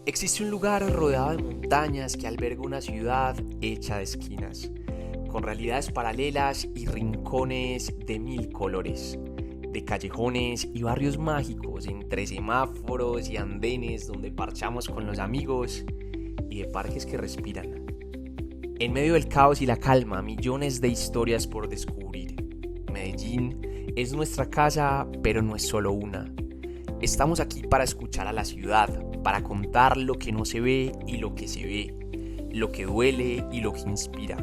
Existe un lugar rodeado de montañas que alberga una ciudad hecha de esquinas, con realidades paralelas y rincones de mil colores, de callejones y barrios mágicos entre semáforos y andenes donde parchamos con los amigos y de parques que respiran. En medio del caos y la calma, millones de historias por descubrir. Medellín es nuestra casa, pero no es solo una. Estamos aquí para escuchar a la ciudad, para contar lo que no se ve y lo que se ve, lo que duele y lo que inspira,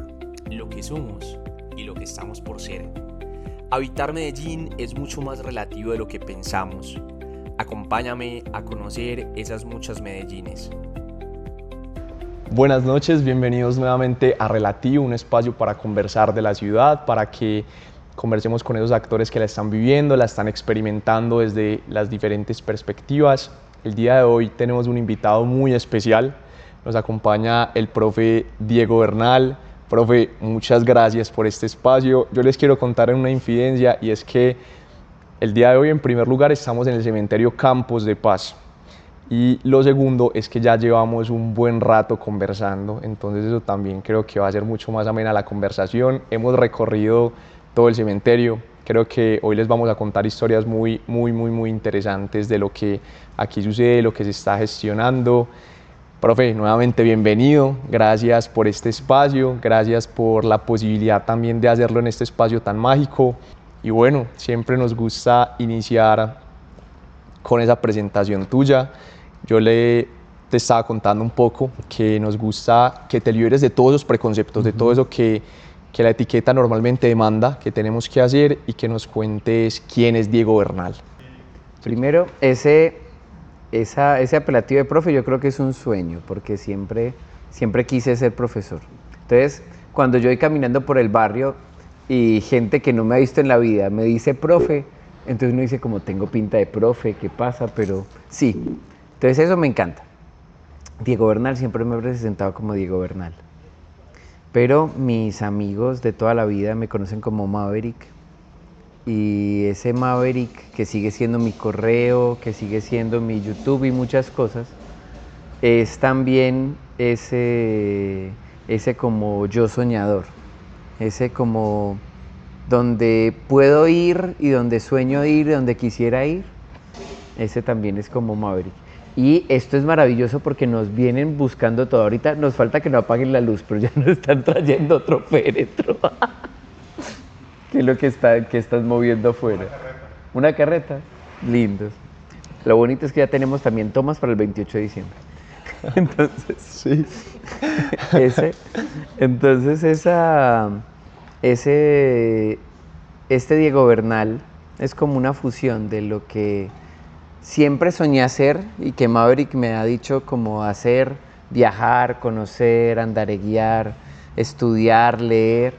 lo que somos y lo que estamos por ser. Habitar Medellín es mucho más relativo de lo que pensamos. Acompáñame a conocer esas muchas Medellines. Buenas noches, bienvenidos nuevamente a Relativo, un espacio para conversar de la ciudad, para que conversemos con esos actores que la están viviendo, la están experimentando desde las diferentes perspectivas. El día de hoy tenemos un invitado muy especial, nos acompaña el profe Diego Bernal. Profe, muchas gracias por este espacio. Yo les quiero contar una infidencia y es que el día de hoy en primer lugar estamos en el cementerio Campos de Paz. Y lo segundo es que ya llevamos un buen rato conversando, entonces eso también creo que va a ser mucho más amena la conversación. Hemos recorrido todo el cementerio, creo que hoy les vamos a contar historias muy interesantes de lo que aquí sucede, lo que se está gestionando. Profe, nuevamente bienvenido, gracias por este espacio, gracias por la posibilidad también de hacerlo en este espacio tan mágico. Y bueno, siempre nos gusta iniciar con esa presentación tuya. Te estaba contando un poco que nos gusta que te liberes de todos esos preconceptos, de todo eso que la etiqueta normalmente demanda, que tenemos que hacer, y que nos cuentes quién es Diego Bernal. Primero, ese apelativo de profe yo creo que es un sueño, porque siempre quise ser profesor. Entonces, cuando yo voy caminando por el barrio y gente que no me ha visto en la vida me dice profe, entonces uno dice como tengo pinta de profe, ¿qué pasa? Pero sí, entonces eso me encanta. Diego Bernal, siempre me he presentado como Diego Bernal. Pero mis amigos de toda la vida me conocen como Maverick. Y ese Maverick, que sigue siendo mi correo, que sigue siendo mi YouTube y muchas cosas, es también ese como yo soñador, ese como donde puedo ir y donde sueño ir y donde quisiera ir, ese también es como Maverick. Y esto es maravilloso porque nos vienen buscando todo. Ahorita nos falta que no apaguen la luz, pero ya nos están trayendo otro féretro. ¿Qué es lo que estás moviendo afuera? Una carreta. Lindos. Lo bonito es que ya tenemos también tomas para el 28 de diciembre. Entonces, Sí. Este Diego Bernal es como una fusión de lo que siempre soñé hacer y que Maverick me ha dicho como hacer, viajar, conocer, andareguiar, estudiar, leer,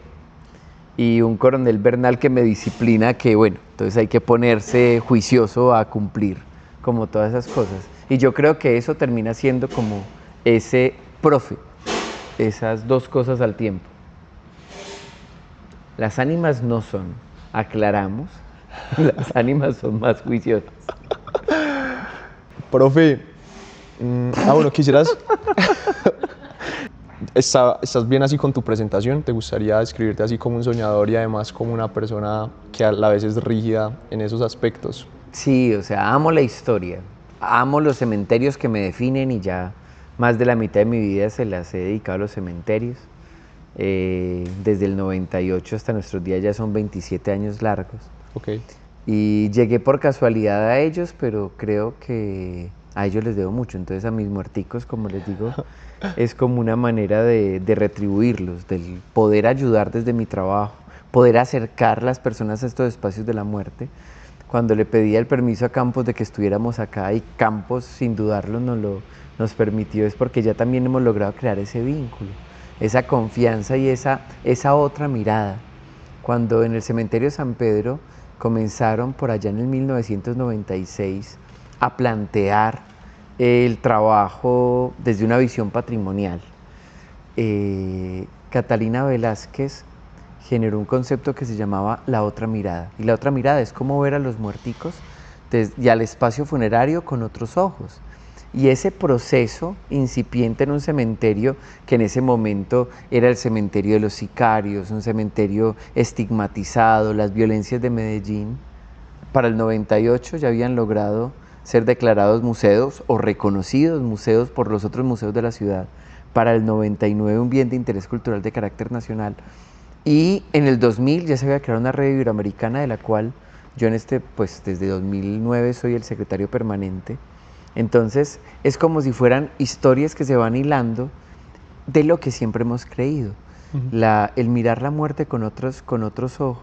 y un coronel Bernal que me disciplina que bueno, entonces hay que ponerse juicioso a cumplir como todas esas cosas. Y yo creo que eso termina siendo como ese profe, esas dos cosas al tiempo. Las ánimas no son, aclaramos, las ánimas son más juiciosas. Profe, bueno, quisieras... ¿Estás bien así con tu presentación? ¿Te gustaría describirte así como un soñador y además como una persona que a la vez es rígida en esos aspectos? Sí, o sea, amo la historia, amo los cementerios que me definen y ya más de la mitad de mi vida se las he dedicado a los cementerios. Desde el 98 hasta nuestros días ya son 27 años largos. Okay. Y llegué por casualidad a ellos, pero creo que a ellos les debo mucho. Entonces a mis muerticos, como les digo, es como una manera de retribuirlos, del poder ayudar desde mi trabajo, poder acercar las personas a estos espacios de la muerte. Cuando le pedía el permiso a Campos de que estuviéramos acá, y Campos sin dudarlo nos permitió, es porque ya también hemos logrado crear ese vínculo, esa confianza y esa otra mirada. Cuando en el cementerio San Pedro comenzaron por allá en el 1996 a plantear el trabajo desde una visión patrimonial, Catalina Velázquez generó un concepto que se llamaba la otra mirada. Y la otra mirada es cómo ver a los muerticos y al espacio funerario con otros ojos. Y ese proceso incipiente en un cementerio, que en ese momento era el cementerio de los sicarios, un cementerio estigmatizado, las violencias de Medellín, para el 98 ya habían logrado ser declarados museos o reconocidos museos por los otros museos de la ciudad. Para el 99 un bien de interés cultural de carácter nacional. Y en el 2000 ya se había creado una red iberoamericana de la cual yo pues desde 2009 soy el secretario permanente. Entonces es como si fueran historias que se van hilando de lo que siempre hemos creído. El mirar la muerte con otros ojos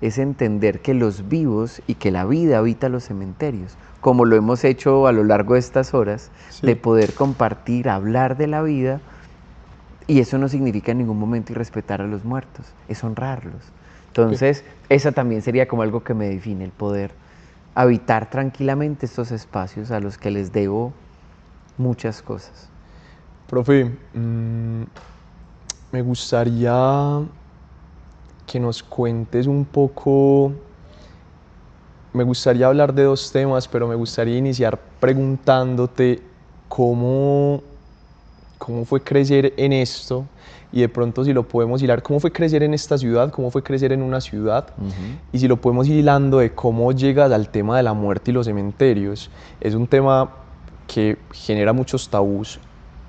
es entender que los vivos y que la vida habita los cementerios, como lo hemos hecho a lo largo de estas horas, de poder compartir, hablar de la vida, y eso no significa en ningún momento irrespetar a los muertos, es honrarlos. Entonces, esa también sería como algo que me define, el poder habitar tranquilamente estos espacios a los que les debo muchas cosas. Profe, me gustaría que nos cuentes un poco, me gustaría hablar de dos temas, pero me gustaría iniciar preguntándote cómo fue crecer en esto, y de pronto si lo podemos hilar, cómo fue crecer en esta ciudad, cómo fue crecer en una ciudad, y si lo podemos ir hilando de cómo llegas al tema de la muerte y los cementerios. Es un tema que genera muchos tabús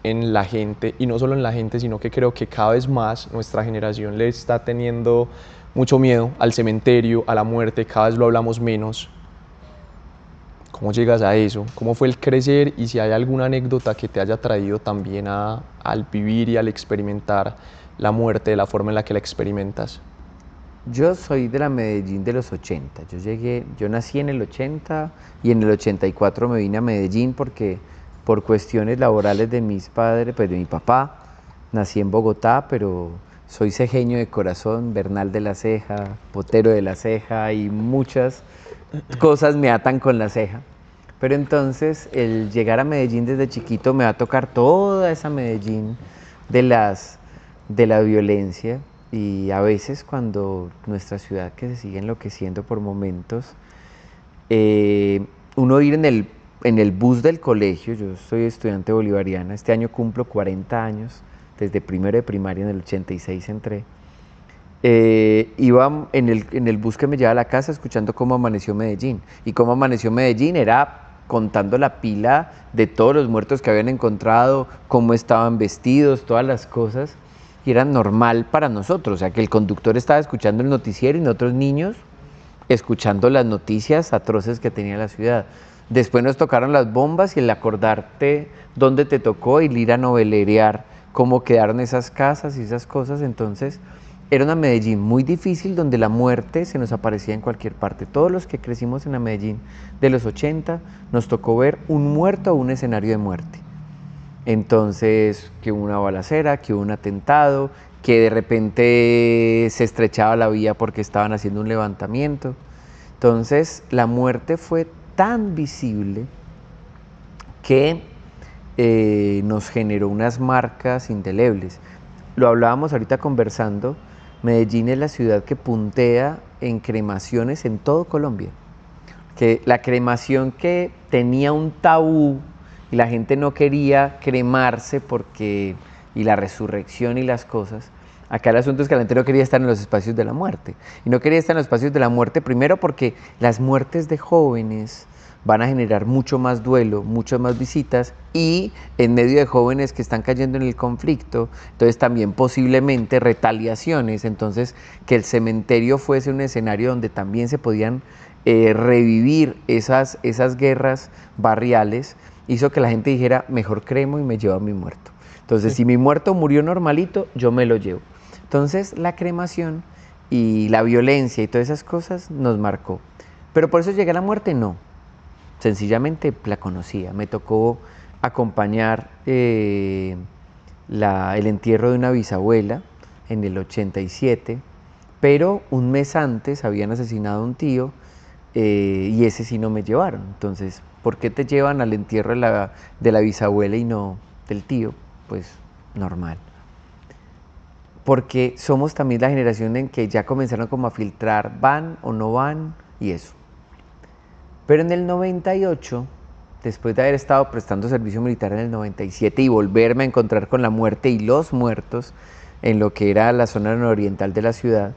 en la gente, y no solo en la gente, sino que creo que cada vez más nuestra generación le está teniendo mucho miedo al cementerio, a la muerte, cada vez lo hablamos menos. ¿Cómo llegas a eso? ¿Cómo fue el crecer? Y si hay alguna anécdota que te haya traído también al vivir y al experimentar la muerte de la forma en la que la experimentas. Yo soy de la Medellín de los 80. Yo nací en el 80 y en el 84 me vine a Medellín porque por cuestiones laborales de mis padres, pues de mi papá, nací en Bogotá, pero soy cejeño de corazón, Bernal de la Ceja, Botero de la Ceja, y muchas cosas me atan con la ceja. Pero entonces el llegar a Medellín desde chiquito me va a tocar toda esa Medellín de la violencia, y a veces cuando nuestra ciudad que se sigue enloqueciendo por momentos, uno ir en el bus del colegio. Yo soy estudiante bolivariana, este año cumplo 40 años, desde primero de primaria en el 86 entré. Iba en el bus que me llevaba a la casa escuchando cómo amaneció Medellín, y cómo amaneció Medellín era contando la pila de todos los muertos que habían encontrado, cómo estaban vestidos, todas las cosas, y era normal para nosotros, o sea que el conductor estaba escuchando el noticiero y nosotros niños escuchando las noticias atroces que tenía la ciudad. Después nos tocaron las bombas y el acordarte dónde te tocó y el ir a novelerear cómo quedaron esas casas y esas cosas. Entonces era una Medellín muy difícil donde la muerte se nos aparecía en cualquier parte. Todos los que crecimos en la Medellín de los 80 nos tocó ver un muerto o un escenario de muerte. Entonces, que hubo una balacera, que hubo un atentado, que de repente se estrechaba la vía porque estaban haciendo un levantamiento. Entonces, la muerte fue tan visible que nos generó unas marcas indelebles. Lo hablábamos ahorita conversando, Medellín es la ciudad que puntea en cremaciones en todo Colombia. Que la cremación que tenía un tabú y la gente no quería cremarse y la resurrección y las cosas, acá el asunto es que la gente no quería estar en los espacios de la muerte. Y no quería estar en los espacios de la muerte primero porque las muertes de jóvenes van a generar mucho más duelo, muchas más visitas, y en medio de jóvenes que están cayendo en el conflicto, entonces también posiblemente retaliaciones. Entonces que el cementerio fuese un escenario donde también se podían revivir esas guerras barriales, hizo que la gente dijera, mejor cremo y me llevo a mi muerto. Entonces, si mi muerto murió normalito, yo me lo llevo. Entonces, la cremación y la violencia y todas esas cosas nos marcó. Pero por eso llegué a la muerte, no. Sencillamente la conocía. Me tocó acompañar el entierro de una bisabuela en el 87, pero un mes antes habían asesinado a un tío, y ese sí no me llevaron. Entonces, ¿por qué te llevan al entierro de la bisabuela y no del tío? Pues normal. Porque somos también la generación en que ya comenzaron como a filtrar, van o no van y eso. Pero en el 98 después de haber estado prestando servicio militar en el 97 y volverme a encontrar con la muerte y los muertos en lo que era la zona nororiental de la ciudad,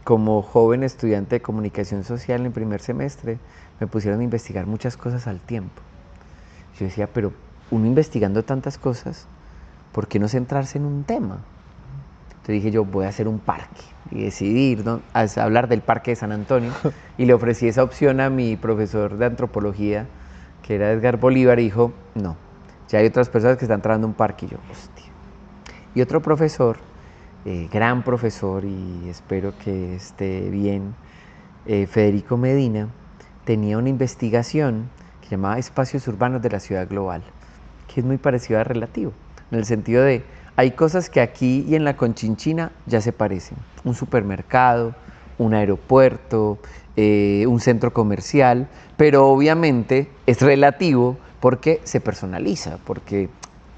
como joven estudiante de comunicación social en primer semestre, me pusieron a investigar muchas cosas al tiempo. Yo decía, pero uno investigando tantas cosas, ¿por qué no centrarse en un tema? Entonces dije yo, voy a hacer un parque. Y decidí ir, ¿no?, a hablar del Parque de San Antonio. Y le ofrecí esa opción a mi profesor de antropología, que era Edgar Bolívar, y dijo, no, ya hay otras personas que están trabajando en un parque. Y yo, hostia. Y otro profesor, gran profesor, y espero que esté bien, Federico Medina, tenía una investigación que llamaba Espacios Urbanos de la Ciudad Global, que es muy parecido a Relativo, en el sentido de, hay cosas que aquí y en la Conchinchina ya se parecen. Un supermercado, un aeropuerto, un centro comercial, pero obviamente es relativo porque se personaliza, porque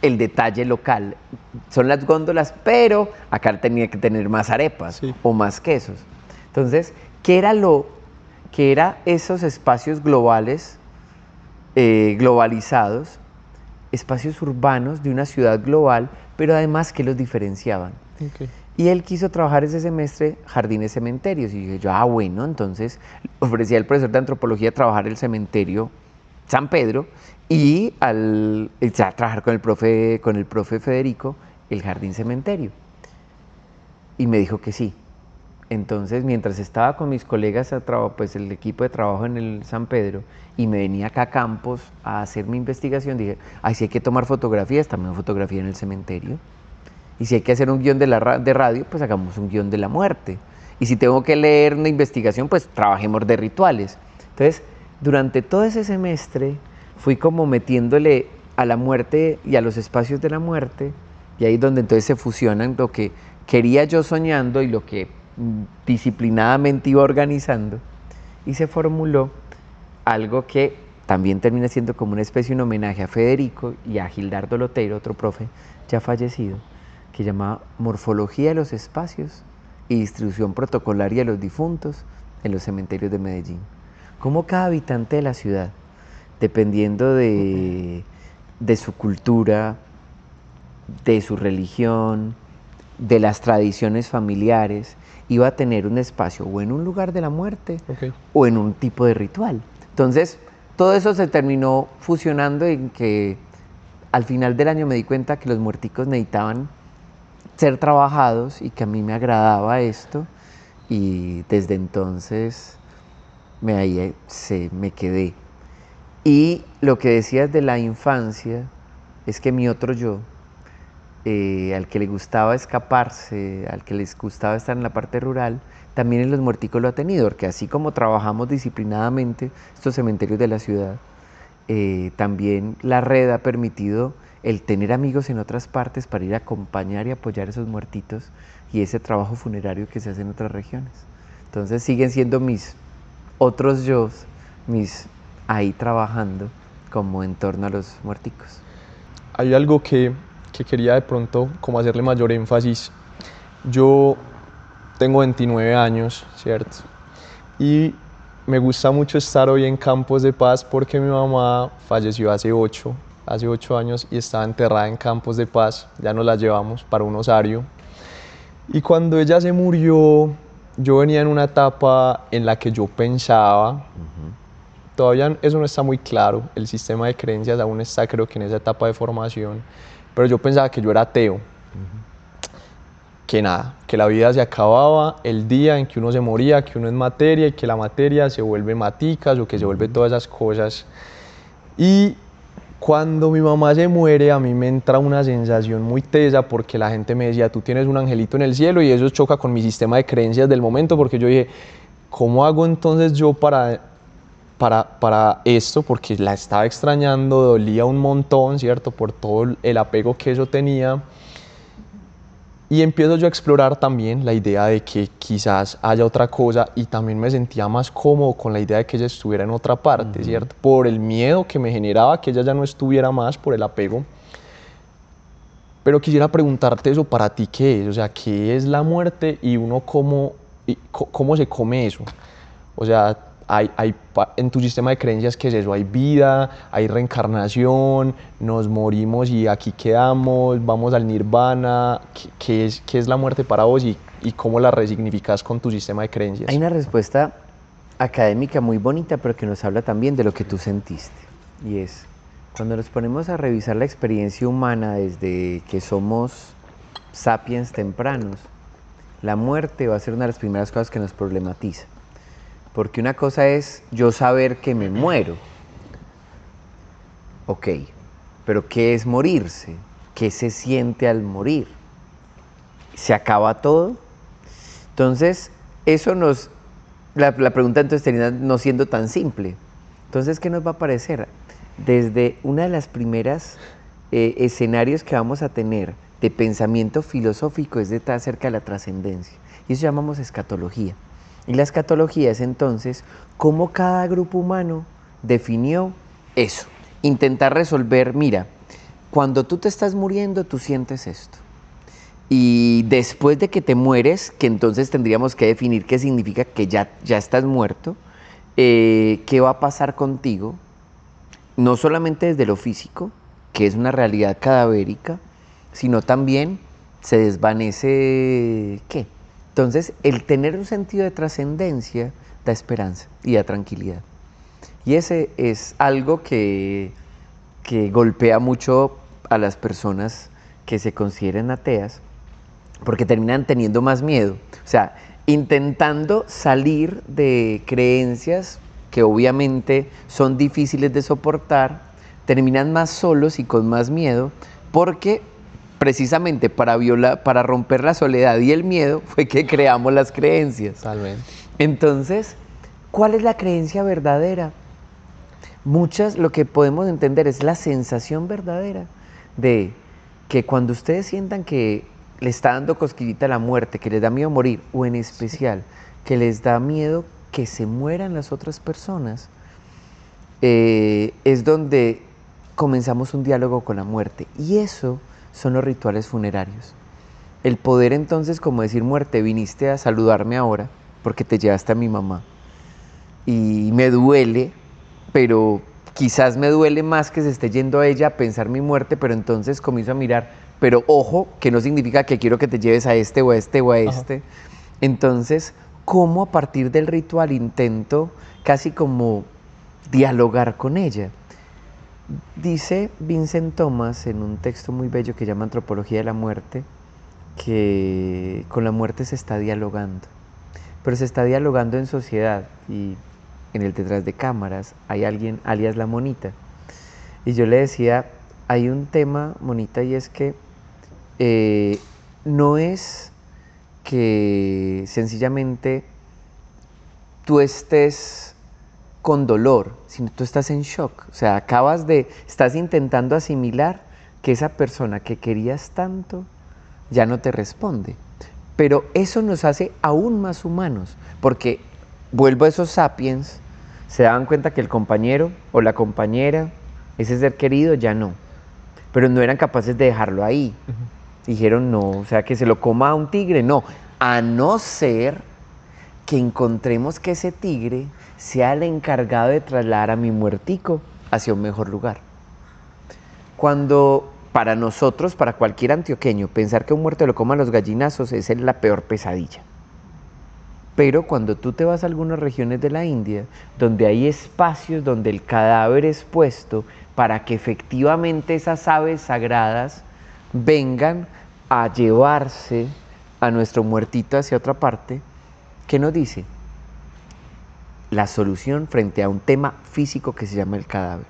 el detalle local son las góndolas, pero acá tenía que tener más arepas, sí, o más quesos. Entonces, ¿qué era esos espacios globales, globalizados, espacios urbanos de una ciudad global, pero además que los diferenciaban? Okay. Y él quiso trabajar ese semestre jardines cementerios, y dije yo, bueno, entonces ofrecía al profesor de antropología trabajar el cementerio San Pedro y trabajar con el profe Federico el jardín cementerio. Y me dijo que sí. Entonces, mientras estaba con mis colegas, pues el equipo de trabajo en el San Pedro, y me venía acá a Campos a hacer mi investigación, dije, si hay que tomar fotografías, también fotografía en el cementerio. Y si hay que hacer un guión de radio, pues hagamos un guión de la muerte. Y si tengo que leer una investigación, pues trabajemos de rituales. Entonces, durante todo ese semestre, fui como metiéndole a la muerte y a los espacios de la muerte, y ahí es donde entonces se fusionan lo que quería yo soñando y lo que disciplinadamente iba organizando, y se formuló algo que también termina siendo como una especie de un homenaje a Federico y a Gildardo Loteiro, otro profe ya fallecido, que llamaba Morfología de los espacios y distribución protocolaria de los difuntos en los cementerios de Medellín. Cómo cada habitante de la ciudad, dependiendo de su cultura, de su religión, de las tradiciones familiares, iba a tener un espacio o en un lugar de la muerte, okay, o en un tipo de ritual. Entonces, todo eso se terminó fusionando en que al final del año me di cuenta que los muerticos necesitaban ser trabajados y que a mí me agradaba esto, y desde entonces me quedé. Y lo que decías de la infancia es que mi otro yo, al que le gustaba escaparse, al que les gustaba estar en la parte rural, también en los muerticos lo ha tenido, porque así como trabajamos disciplinadamente estos cementerios de la ciudad, también la red ha permitido el tener amigos en otras partes para ir a acompañar y apoyar a esos muertitos y ese trabajo funerario que se hace en otras regiones. Entonces siguen siendo mis otros yo, ahí trabajando como en torno a los muerticos. Hay algo que quería de pronto como hacerle mayor énfasis. Yo tengo 29 años, ¿cierto? Y me gusta mucho estar hoy en Campos de Paz porque mi mamá falleció hace 8 años y estaba enterrada en Campos de Paz. Ya nos la llevamos para un osario. Y cuando ella se murió, yo venía en una etapa en la que yo pensaba, todavía eso no está muy claro, el sistema de creencias aún está, creo que en esa etapa de formación, pero yo pensaba que yo era ateo, que nada, que la vida se acababa el día en que uno se moría, que uno es materia y que la materia se vuelve maticas o que se vuelve todas esas cosas. Y cuando mi mamá se muere, a mí me entra una sensación muy tesa porque la gente me decía, tú tienes un angelito en el cielo, y eso choca con mi sistema de creencias del momento, porque yo dije, ¿cómo hago entonces yo para esto? Porque la estaba extrañando, dolía un montón, ¿cierto? Por todo el apego que eso tenía. Y empiezo yo a explorar también la idea de que quizás haya otra cosa, y también me sentía más cómodo con la idea de que ella estuviera en otra parte, ¿cierto? Por el miedo que me generaba que ella ya no estuviera más, por el apego. Pero quisiera preguntarte eso, para ti, ¿qué es? O sea, ¿qué es la muerte y uno cómo se come eso? O sea, en tu sistema de creencias, ¿qué es eso? ¿Hay vida? ¿Hay reencarnación? ¿Nos morimos y aquí quedamos? ¿Vamos al nirvana? ¿Qué es la muerte para vos y cómo la resignificas con tu sistema de creencias? Hay una respuesta académica muy bonita, pero que nos habla también de lo que tú sentiste. Y es, cuando nos ponemos a revisar la experiencia humana desde que somos sapiens tempranos, la muerte va a ser una de las primeras cosas que nos problematiza. Porque una cosa es yo saber que me muero. Ok, pero ¿qué es morirse? ¿Qué se siente al morir? ¿Se acaba todo? Entonces, eso nos... La pregunta entonces termina no siendo tan simple. Entonces, ¿qué nos va a parecer? Desde una de las primeras escenarios que vamos a tener de pensamiento filosófico es acerca de la trascendencia. Y eso llamamos escatología. Y la escatología es entonces cómo cada grupo humano definió eso. Intentar resolver, mira, cuando tú te estás muriendo, tú sientes esto. Y después de que te mueres, que entonces tendríamos que definir qué significa que ya estás muerto, qué va a pasar contigo, no solamente desde lo físico, que es una realidad cadavérica, sino también se desvanece, ¿qué? Entonces, el tener un sentido de trascendencia da esperanza y da tranquilidad. Y ese es algo que golpea mucho a las personas que se consideren ateas, porque terminan teniendo más miedo. O sea, intentando salir de creencias que obviamente son difíciles de soportar, terminan más solos y con más miedo, porque precisamente para romper la soledad y el miedo fue que creamos las creencias. Totalmente. Entonces, ¿cuál es la creencia verdadera? Muchas, lo que podemos entender es la sensación verdadera de que cuando ustedes sientan que le está dando cosquillita la muerte, que les da miedo morir, o en especial que les da miedo que se mueran las otras personas, es donde comenzamos un diálogo con la muerte. Y eso son los rituales funerarios. El poder entonces, como decir, muerte, viniste a saludarme ahora porque te llevaste a mi mamá. Y me duele, pero quizás me duele más que se esté yendo a ella a pensar mi muerte, pero entonces comienzo a mirar, pero ojo, que no significa que quiero que te lleves a este o a este o a este. Ajá. Entonces, ¿cómo a partir del ritual intento casi como dialogar con ella? Dice Vincent Thomas en un texto muy bello que llama Antropología de la Muerte, que con la muerte se está dialogando, pero se está dialogando en sociedad, y en el detrás de cámaras hay alguien alias la Monita. Y yo le decía, hay un tema, Monita, y es que no es que sencillamente tú estés con dolor, sino tú estás en shock. O sea, estás intentando asimilar que esa persona que querías tanto ya no te responde. Pero eso nos hace aún más humanos, porque vuelvo a esos sapiens, se daban cuenta que el compañero o la compañera, ese ser querido, ya no. Pero no eran capaces de dejarlo ahí. Dijeron no, o sea, que se lo coma a un tigre, no. A no ser que encontremos que ese tigre sea el encargado de trasladar a mi muertico hacia un mejor lugar. Cuando para nosotros, para cualquier antioqueño, pensar que un muerto lo coman los gallinazos es la peor pesadilla. Pero cuando tú te vas a algunas regiones de la India, donde hay espacios donde el cadáver es puesto para que efectivamente esas aves sagradas vengan a llevarse a nuestro muertito hacia otra parte, ¿qué nos dice? La solución frente a un tema físico que se llama el cadáver.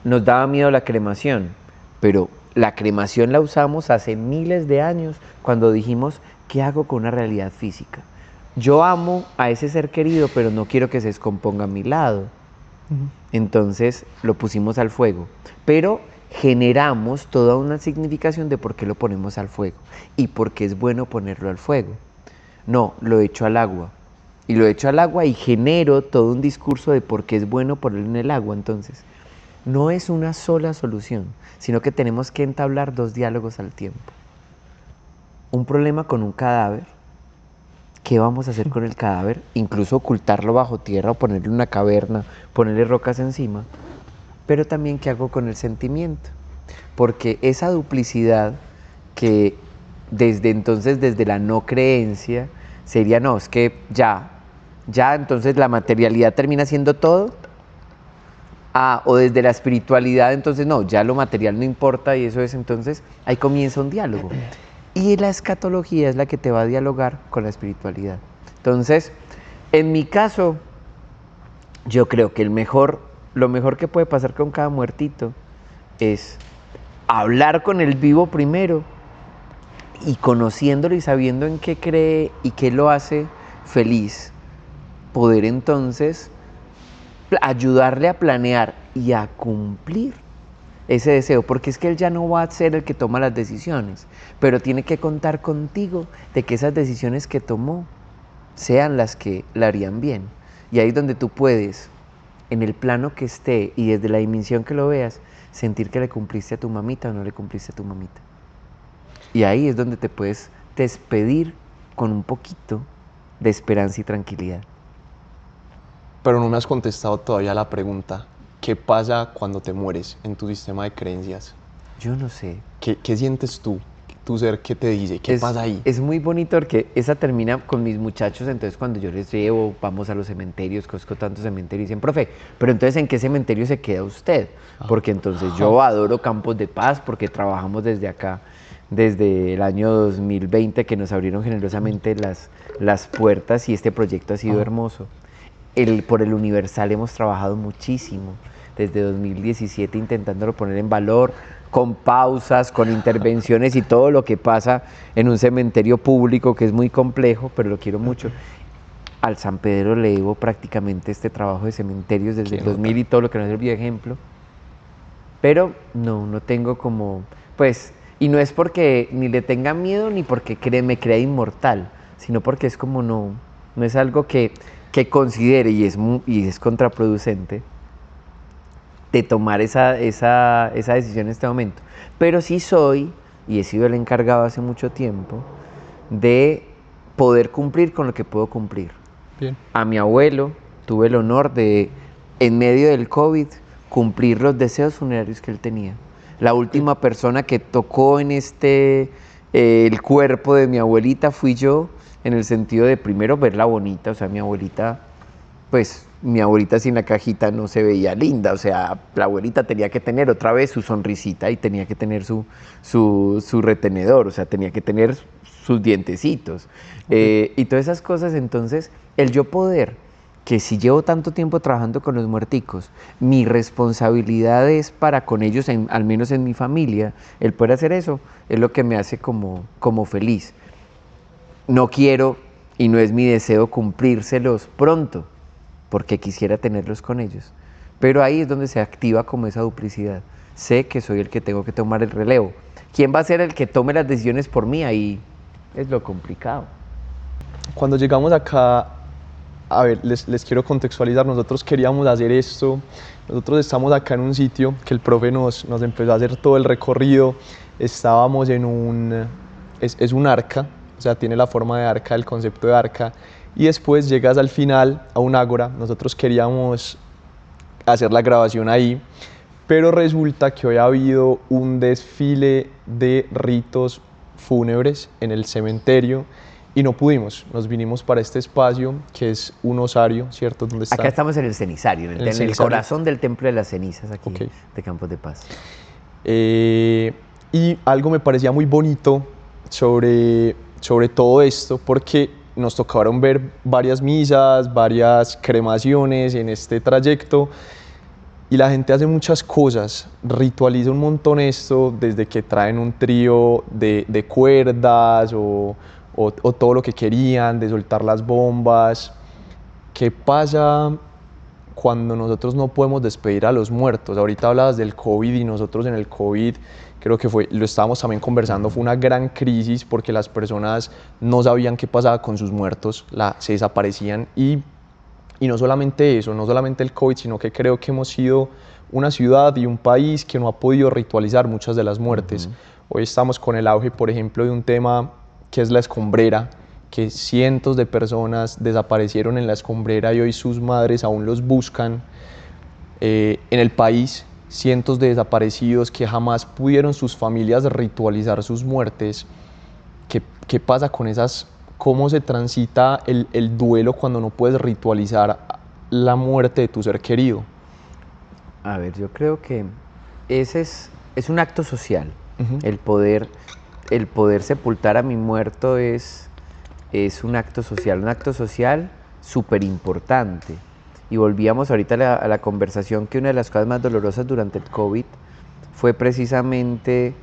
Nos daba miedo la cremación, pero la cremación la usamos hace miles de años cuando dijimos, ¿qué hago con una realidad física? Yo amo a ese ser querido, pero no quiero que se descomponga a mi lado. Entonces lo pusimos al fuego, pero generamos toda una significación de por qué lo ponemos al fuego y por qué es bueno ponerlo al fuego. No, lo echo al agua. Y lo echo al agua y genero todo un discurso de por qué es bueno ponerlo en el agua. Entonces, no es una sola solución, sino que tenemos que entablar dos diálogos al tiempo. Un problema con un cadáver ¿qué vamos a hacer con el cadáver? Incluso ocultarlo bajo tierra o ponerle una caverna, ponerle rocas encima. Pero también qué hago con el sentimiento. Porque esa duplicidad que desde entonces, desde la no creencia, sería, no, es que ya entonces la materialidad termina siendo todo. O desde la espiritualidad, entonces no, ya lo material no importa y eso es, entonces ahí comienza un diálogo. Y la escatología es la que te va a dialogar con la espiritualidad. Entonces, en mi caso, yo creo que lo mejor que puede pasar con cada muertito es hablar con el vivo primero y conociéndolo y sabiendo en qué cree y qué lo hace feliz, poder entonces ayudarle a planear y a cumplir ese deseo, porque es que él ya no va a ser el que toma las decisiones, pero tiene que contar contigo de que esas decisiones que tomó sean las que le harían bien. Y ahí es donde tú puedes, en el plano que esté y desde la dimensión que lo veas, sentir que le cumpliste a tu mamita o no le cumpliste a tu mamita. Y ahí es donde te puedes despedir con un poquito de esperanza y tranquilidad. Pero no me has contestado todavía la pregunta. ¿Qué pasa cuando te mueres en tu sistema de creencias? Yo no sé. ¿Qué sientes tú? Tu ser, ¿qué te dice? ¿Qué pasa ahí? Es muy bonito porque esa termina con mis muchachos, entonces cuando yo les llevo, vamos a los cementerios, conozco tantos cementerios, dicen, profe, pero entonces ¿en qué cementerio se queda usted? Porque entonces yo adoro Campos de Paz porque trabajamos desde acá, desde el año 2020 que nos abrieron generosamente las puertas y este proyecto ha sido hermoso. Por el Universal hemos trabajado muchísimo, desde 2017 intentándolo poner en valor, con pausas, con intervenciones y todo lo que pasa en un cementerio público que es muy complejo, pero lo quiero mucho. Al San Pedro le debo prácticamente este trabajo de cementerios desde el 2000 y todo lo que nos sirvió de ejemplo, pero no tengo como, pues, y no es porque ni le tenga miedo ni porque me crea inmortal, sino porque es como no es algo que considere y es contraproducente de tomar esa decisión en este momento. Pero sí soy, y he sido el encargado hace mucho tiempo, de poder cumplir con lo que puedo cumplir. Bien. A mi abuelo tuve el honor de, en medio del COVID, cumplir los deseos funerarios que él tenía. La última persona que tocó en el cuerpo de mi abuelita fui yo, en el sentido de primero verla bonita, o sea, mi abuelita sin la cajita no se veía linda, o sea, la abuelita tenía que tener otra vez su sonrisita y tenía que tener su retenedor, o sea, tenía que tener sus dientecitos. Y todas esas cosas, entonces, el yo poder, que si llevo tanto tiempo trabajando con los muerticos, mi responsabilidad es para con ellos, al menos en mi familia, el poder hacer eso es lo que me hace como feliz. No quiero y no es mi deseo cumplírselos pronto, porque quisiera tenerlos con ellos. Pero ahí es donde se activa como esa duplicidad. Sé que soy el que tengo que tomar el relevo. ¿Quién va a ser el que tome las decisiones por mí? Ahí es lo complicado. Cuando llegamos acá, a ver, les quiero contextualizar, nosotros queríamos hacer esto, nosotros estamos acá en un sitio que el profe nos empezó a hacer todo el recorrido, estábamos en es un arca, o sea, tiene la forma de arca, el concepto de arca, y después llegas al final a un ágora. Nosotros queríamos hacer la grabación ahí, pero resulta que hoy ha habido un desfile de ritos fúnebres en el cementerio y no pudimos, nos vinimos para este espacio que es un osario, ¿cierto? ¿Dónde está? Acá estamos en el cenizario, en el corazón del Templo de las Cenizas aquí de Campos de Paz. Y algo me parecía muy bonito sobre todo esto, porque nos tocaron ver varias misas, varias cremaciones en este trayecto y la gente hace muchas cosas, ritualiza un montón esto, desde que traen un trío de cuerdas o todo lo que querían, de soltar las bombas. ¿Qué pasa cuando nosotros no podemos despedir a los muertos? Ahorita hablabas del COVID y nosotros en el COVID, creo que lo estábamos también conversando, fue una gran crisis porque las personas no sabían qué pasaba con sus muertos, se desaparecían y no solamente eso, no solamente el COVID, sino que creo que hemos sido una ciudad y un país que no ha podido ritualizar muchas de las muertes. Hoy estamos con el auge, por ejemplo, de un tema que es la escombrera, que cientos de personas desaparecieron en la escombrera y hoy sus madres aún los buscan. En el país, cientos de desaparecidos que jamás pudieron sus familias ritualizar sus muertes. ¿Qué pasa con esas? ¿Cómo se transita el duelo cuando no puedes ritualizar la muerte de tu ser querido? A ver, yo creo que ese es un acto social. Uh-huh. El poder sepultar a mi muerto es un acto social súper importante. Y volvíamos ahorita a la conversación que una de las cosas más dolorosas durante el COVID fue precisamente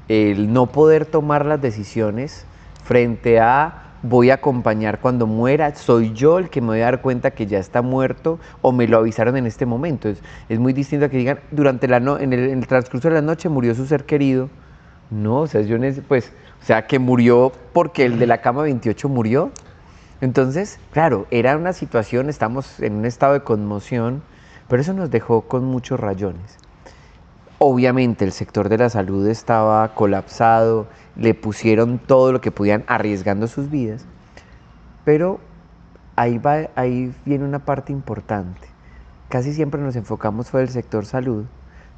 el no poder tomar las decisiones frente a voy a acompañar cuando muera, soy yo el que me voy a dar cuenta que ya está muerto o me lo avisaron en este momento. Es muy distinto a que digan durante en el transcurso de la noche murió su ser querido. No, o sea, que murió porque el de la cama 28 murió. Entonces, claro, era una situación, estamos en un estado de conmoción, pero eso nos dejó con muchos rayones. Obviamente el sector de la salud estaba colapsado, le pusieron todo lo que podían arriesgando sus vidas, pero ahí viene una parte importante. Casi siempre nos enfocamos fue el sector salud,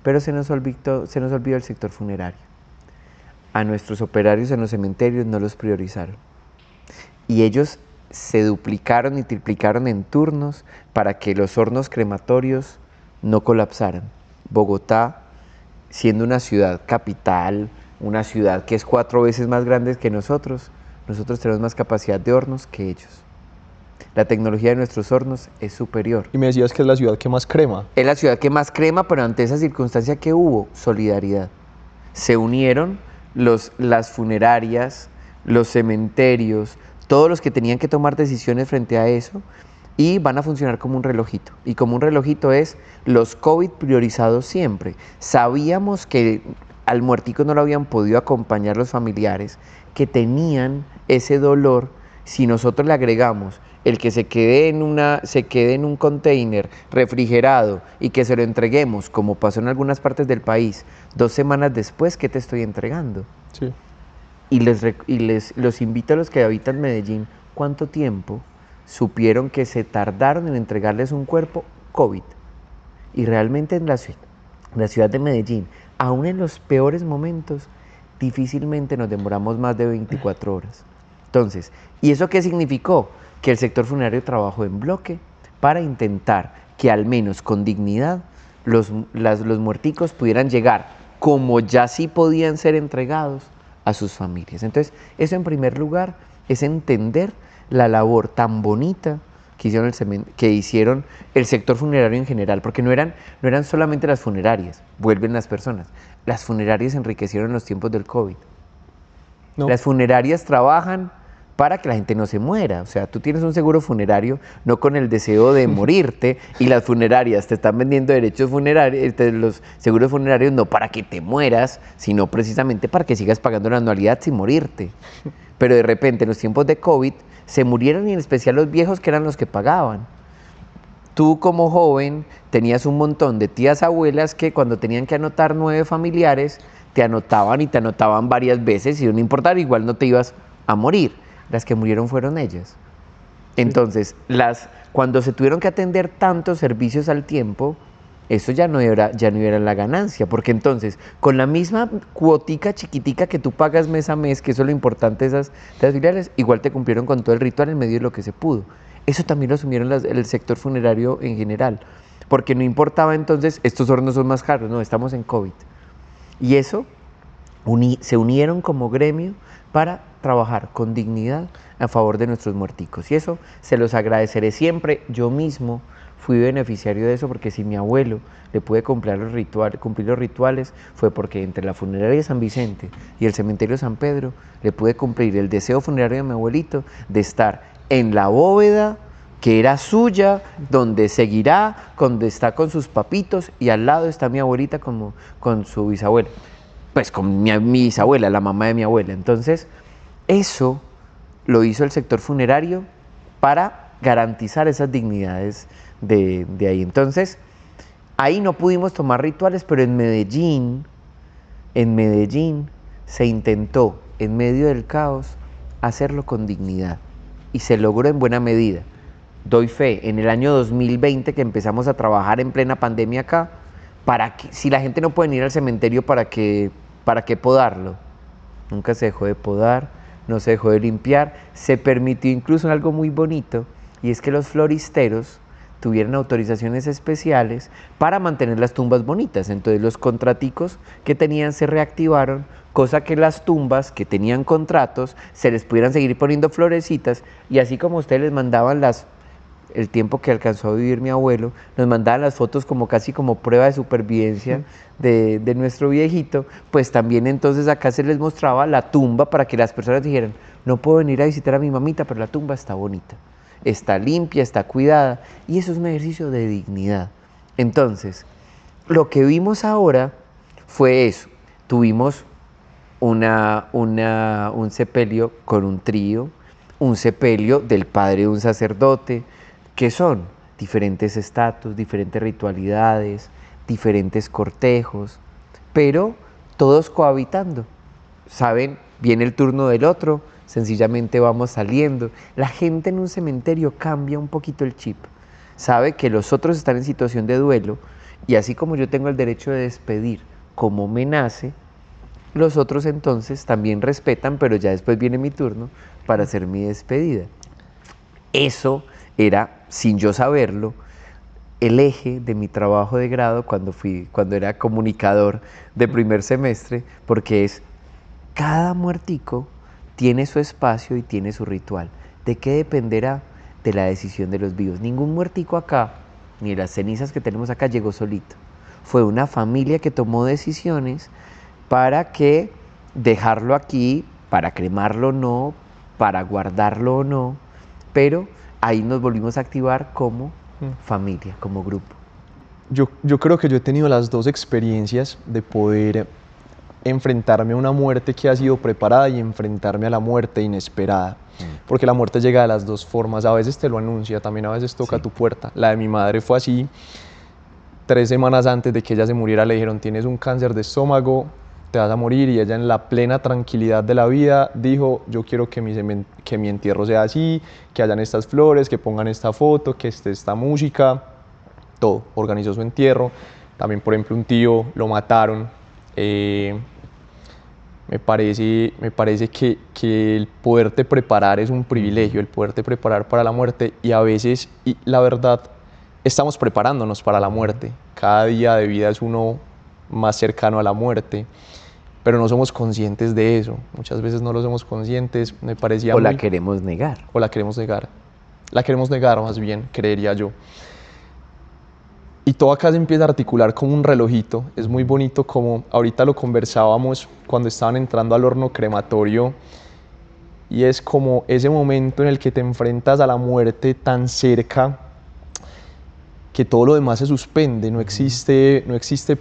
pero se nos olvidó el sector funerario. A nuestros operarios en los cementerios no los priorizaron. Y ellos se duplicaron y triplicaron en turnos para que los hornos crematorios no colapsaran. Bogotá, siendo una ciudad capital, una ciudad que es 4 veces más grande que nosotros tenemos más capacidad de hornos que ellos. La tecnología de nuestros hornos es superior. Y me decías que es la ciudad que más crema. Es la ciudad que más crema, pero ante esa circunstancia que hubo, solidaridad. Se unieron las funerarias, los cementerios, todos los que tenían que tomar decisiones frente a eso, y van a funcionar como un relojito. Y como un relojito es los COVID priorizados siempre. Sabíamos que al muertico no lo habían podido acompañar los familiares, que tenían ese dolor. Si nosotros le agregamos el que se quede en un container refrigerado y que se lo entreguemos, como pasó en algunas partes del país, 2 semanas después, ¿qué te estoy entregando? Sí. Y los invito a los que habitan Medellín, ¿cuánto tiempo supieron que se tardaron en entregarles un cuerpo COVID? Y realmente en la ciudad de Medellín, aún en los peores momentos, difícilmente nos demoramos más de 24 horas. Entonces, ¿y eso qué significó? Que el sector funerario trabajó en bloque para intentar que al menos con dignidad los muerticos pudieran llegar, como ya sí podían ser entregados, a sus familias. Entonces, eso en primer lugar es entender la labor tan bonita que hicieron el sector funerario en general, porque no eran solamente las funerarias, vuelven las personas. Las funerarias enriquecieron los tiempos del COVID. No. Las funerarias trabajan para que la gente no se muera. O sea, tú tienes un seguro funerario no con el deseo de morirte, y las funerarias te están vendiendo derechos funerarios, los seguros funerarios no para que te mueras, sino precisamente para que sigas pagando la anualidad sin morirte. Pero de repente en los tiempos de COVID se murieron, y en especial los viejos, que eran los que pagaban. Tú como joven tenías un montón de tías abuelas que cuando tenían que anotar 9 familiares, te anotaban varias veces, y no importaba, igual no te ibas a morir. Las que murieron fueron ellas. Entonces, cuando se tuvieron que atender tantos servicios al tiempo, eso ya no era la ganancia, porque entonces, con la misma cuotica chiquitica que tú pagas mes a mes, que eso es lo importante de las filiales, igual te cumplieron con todo el ritual en medio de lo que se pudo. Eso también lo asumieron el sector funerario en general, porque no importaba entonces, estos hornos son más caros, no, estamos en COVID. Y eso, se unieron como gremio para trabajar con dignidad a favor de nuestros muerticos. Y eso se los agradeceré siempre. Yo mismo fui beneficiario de eso, porque si mi abuelo le pude cumplir los rituales, fue porque entre la funeraria de San Vicente y el cementerio San Pedro le pude cumplir el deseo funerario de mi abuelito de estar en la bóveda que era suya, donde seguirá, donde está con sus papitos, y al lado está mi abuelita con su bisabuela. Pues con mi bisabuela, la mamá de mi abuela. Entonces, eso lo hizo el sector funerario para garantizar esas dignidades de ahí. Entonces, ahí no pudimos tomar rituales, pero en Medellín se intentó, en medio del caos, hacerlo con dignidad. y se logró en buena medida. Doy fe, en el año 2020 que empezamos a trabajar en plena pandemia acá, si la gente no puede ir al cementerio, ¿para qué podarlo? Nunca se dejó de podar, no se dejó de limpiar, se permitió incluso algo muy bonito, y es que los floristeros tuvieran autorizaciones especiales para mantener las tumbas bonitas. Entonces los contraticos que tenían se reactivaron, cosa que las tumbas que tenían contratos se les pudieran seguir poniendo florecitas, y así como ustedes les mandaban el tiempo que alcanzó a vivir mi abuelo, nos mandaban las fotos como casi como prueba de supervivencia de nuestro viejito, pues también entonces acá se les mostraba la tumba para que las personas dijeran, no puedo venir a visitar a mi mamita, pero la tumba está bonita, está limpia, está cuidada, y eso es un ejercicio de dignidad. Entonces, lo que vimos ahora fue eso, tuvimos un sepelio con un trío, un sepelio del padre de un sacerdote, que son diferentes estatus, diferentes ritualidades, diferentes cortejos, pero todos cohabitando. Saben, viene el turno del otro, sencillamente vamos saliendo. La gente en un cementerio cambia un poquito el chip. Sabe que los otros están en situación de duelo, y así como yo tengo el derecho de despedir como me nace, los otros entonces también respetan, pero ya después viene mi turno para hacer mi despedida. Eso era, sin yo saberlo, el eje de mi trabajo de grado cuando era comunicador de primer semestre, porque es cada muertico tiene su espacio y tiene su ritual. ¿De qué dependerá? De la decisión de los vivos. Ningún muertico acá, ni las cenizas que tenemos acá, llegó solito. Fue una familia que tomó decisiones para que dejarlo aquí, para cremarlo o no, para guardarlo o no, pero ahí nos volvimos a activar como familia, como grupo. Yo creo que yo he tenido las dos experiencias de poder enfrentarme a una muerte que ha sido preparada y enfrentarme a la muerte inesperada. Porque la muerte llega de las dos formas, a veces te lo anuncia, también a veces toca tu puerta. La de mi madre fue así, 3 semanas antes de que ella se muriera le dijeron, tienes un cáncer de estómago, te vas a morir, y ella en la plena tranquilidad de la vida dijo, yo quiero que mi entierro sea así, que hayan estas flores, que pongan esta foto, que esté esta música, todo, organizó su entierro. También, por ejemplo, un tío lo mataron. Me parece que el poderte preparar es un privilegio, el poderte preparar para la muerte, y a veces, y la verdad, estamos preparándonos para la muerte. Cada día de vida es uno más cercano a la muerte, pero no somos conscientes de eso. Muchas veces no lo somos conscientes, me parecía la queremos negar. O la queremos negar. La queremos negar más bien, creería yo. Y todo acá se empieza a articular como un relojito. Es muy bonito, como ahorita lo conversábamos cuando estaban entrando al horno crematorio, y es como ese momento en el que te enfrentas a la muerte tan cerca que todo lo demás se suspende, no existe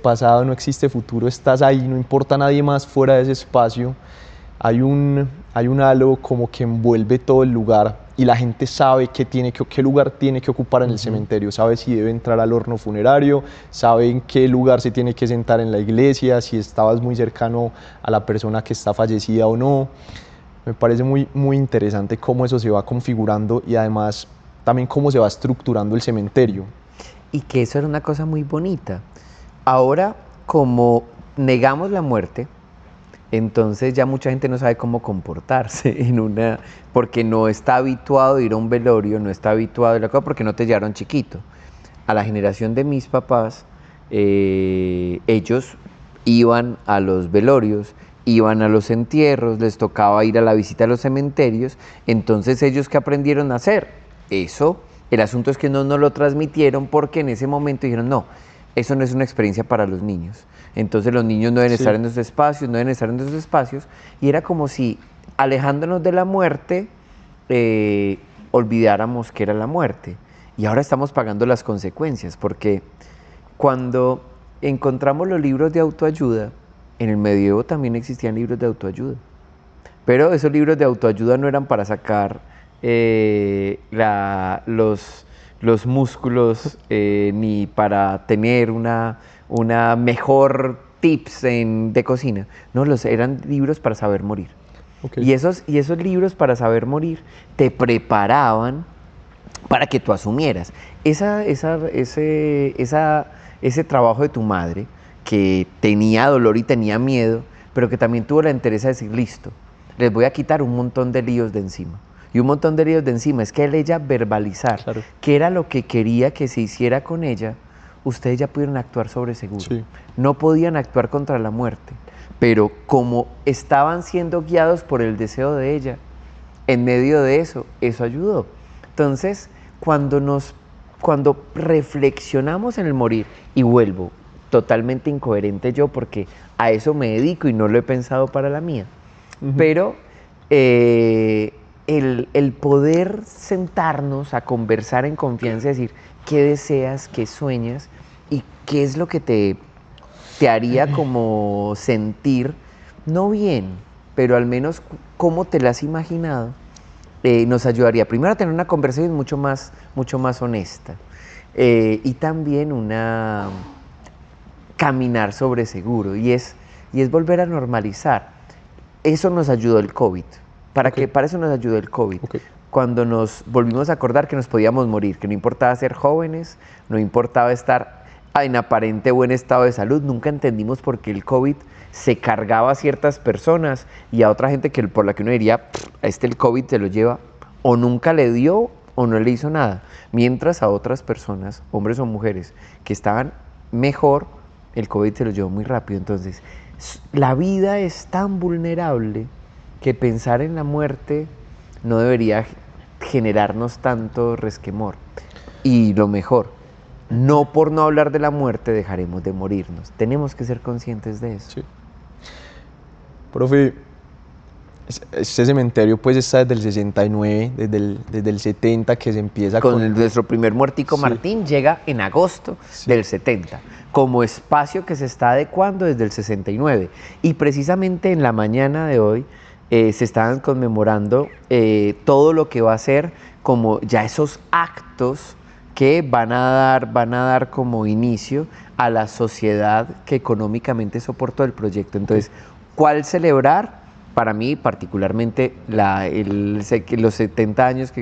pasado, no existe futuro, estás ahí, no importa nadie más fuera de ese espacio. Hay un halo como que envuelve todo el lugar, y la gente sabe qué lugar tiene que ocupar en el cementerio, sabe si debe entrar al horno funerario, sabe en qué lugar se tiene que sentar en la iglesia, si estabas muy cercano a la persona que está fallecida o no. Me parece muy, muy interesante cómo eso se va configurando, y además también cómo se va estructurando el cementerio. Y que eso era una cosa muy bonita. Ahora, como negamos la muerte, entonces ya mucha gente no sabe cómo comportarse porque no está habituado a ir a un velorio, no está habituado a la cosa, porque no te llevaron chiquito. A la generación de mis papás, ellos iban a los velorios, iban a los entierros, les tocaba ir a la visita a los cementerios. Entonces, ¿ellos qué aprendieron a hacer? Eso. El asunto es que no nos lo transmitieron, porque en ese momento dijeron, no, eso no es una experiencia para los niños. Entonces los niños no deben estar en esos espacios, no deben estar en esos espacios. Y era como si, alejándonos de la muerte, olvidáramos que era la muerte. Y ahora estamos pagando las consecuencias, porque cuando encontramos los libros de autoayuda, en el medievo también existían libros de autoayuda. Pero esos libros de autoayuda no eran para sacar los músculos, ni para tener una mejor tips de cocina. No, eran libros para saber morir. Ok. Y esos libros para saber morir te preparaban para que tú asumieras ese trabajo de tu madre, que tenía dolor y tenía miedo, pero que también tuvo la entereza de decir, listo, les voy a quitar un montón de líos de encima. Y un montón de líos de encima es que al ella verbalizar Claro. qué era lo que quería que se hiciera con ella, ustedes ya pudieron actuar sobre seguro. Sí. No podían actuar contra la muerte, pero como estaban siendo guiados por el deseo de ella, en medio de eso ayudó. Entonces, cuando reflexionamos en el morir, y vuelvo, totalmente incoherente yo, porque a eso me dedico y no lo he pensado para la mía, pero el poder sentarnos a conversar en confianza, decir qué deseas, qué sueñas y qué es lo que te haría como sentir, no bien, pero al menos cómo te la has imaginado, nos ayudaría primero a tener una conversación mucho más honesta, y también caminar sobre seguro, y es volver a normalizar. Eso nos ayudó el COVID. Para eso nos ayudó el COVID. Cuando nos volvimos a acordar que nos podíamos morir, que no importaba ser jóvenes, no importaba estar en aparente buen estado de salud. Nunca entendimos por qué el COVID se cargaba a ciertas personas y a otra gente por la que uno diría, a el COVID se lo lleva, o nunca le dio o no le hizo nada. Mientras a otras personas, hombres o mujeres, que estaban mejor, el COVID se lo llevó muy rápido. Entonces, la vida es tan vulnerable que pensar en la muerte no debería generarnos tanto resquemor. Y lo mejor, no por no hablar de la muerte dejaremos de morirnos. Tenemos que ser conscientes de eso. Sí. Profe, este cementerio pues está desde el 69, desde el 70 que se empieza con... Nuestro primer muertico Martín llega en agosto del 70, como espacio que se está adecuando desde el 69. Y precisamente en la mañana de hoy se estaban conmemorando todo lo que va a ser como ya esos actos que van a dar como inicio a la sociedad que económicamente soportó el proyecto. Entonces, ¿cuál celebrar? Para mí, particularmente, los 70 años,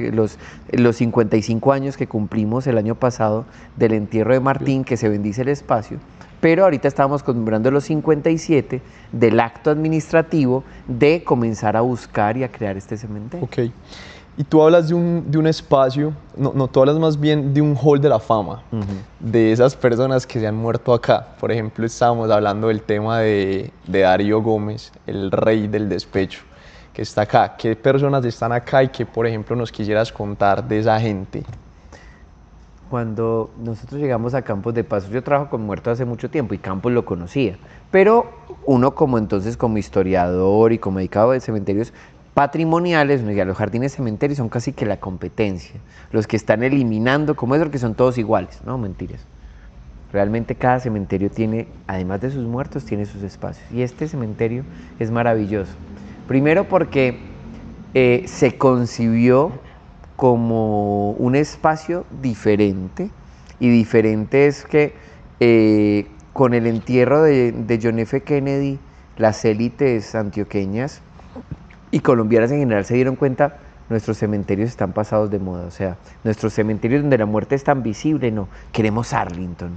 los 55 años que cumplimos el año pasado del entierro de Martín, que se bendice el espacio, pero ahorita estábamos conmemorando los 57 del acto administrativo de comenzar a buscar y a crear este cementerio. Ok. Y tú hablas de un espacio, no, tú hablas más bien de un hall de la fama, de esas personas que se han muerto acá. Por ejemplo, estábamos hablando del tema de Darío Gómez, el rey del despecho, que está acá. ¿Qué personas están acá y qué, por ejemplo, nos quisieras contar de esa gente? Cuando nosotros llegamos a Campos de Pasos, yo trabajo con muertos hace mucho tiempo y Campos lo conocía, pero uno como historiador y como dedicado de cementerios patrimoniales, los jardines cementerios son casi que la competencia, los que están eliminando, como es, porque son todos iguales, no, mentiras. Realmente cada cementerio tiene, además de sus muertos, tiene sus espacios, y este cementerio es maravilloso. Primero porque se concibió como un espacio diferente, y diferente es que con el entierro de John F. Kennedy, las élites antioqueñas y colombianas en general se dieron cuenta, nuestros cementerios están pasados de moda. O sea, nuestros cementerios donde la muerte es tan visible, no. Queremos Arlington,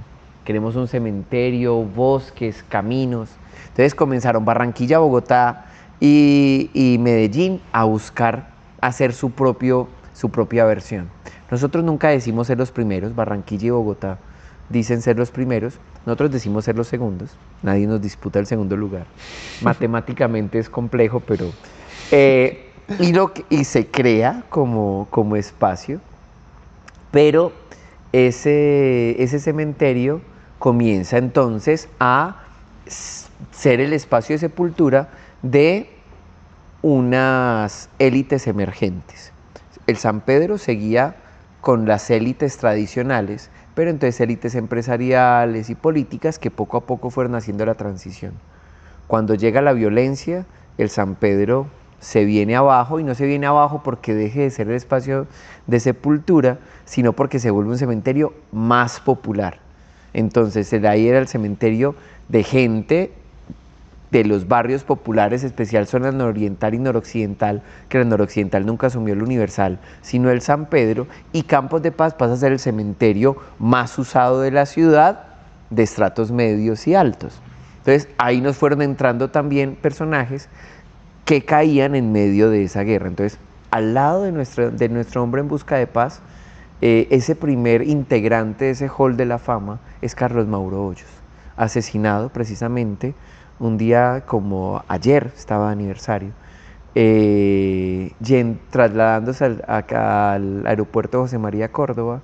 queremos un cementerio, bosques, caminos. Entonces comenzaron Barranquilla, Bogotá y Medellín a buscar hacer su propia versión. Nosotros nunca decimos ser los primeros, Barranquilla y Bogotá dicen ser los primeros, nosotros decimos ser los segundos, nadie nos disputa el segundo lugar. Matemáticamente es complejo, pero... y se crea como espacio, pero ese cementerio comienza entonces a ser el espacio de sepultura de unas élites emergentes. El San Pedro seguía con las élites tradicionales, pero entonces élites empresariales y políticas que poco a poco fueron haciendo la transición. Cuando llega la violencia, el San Pedro se viene abajo, y no se viene abajo porque deje de ser el espacio de sepultura, sino porque se vuelve un cementerio más popular. Entonces ahí era el cementerio de gente de los barrios populares, especial zona nororiental y noroccidental, que la noroccidental nunca asumió el Universal, sino el San Pedro, y Campos de Paz pasa a ser el cementerio más usado de la ciudad, de estratos medios y altos. Entonces ahí nos fueron entrando también personajes que caían en medio de esa guerra. Entonces, al lado de nuestro hombre en busca de paz, ese primer integrante de ese hall de la fama es Carlos Mauro Hoyos, asesinado precisamente un día como ayer, estaba de aniversario, trasladándose al aeropuerto José María Córdoba,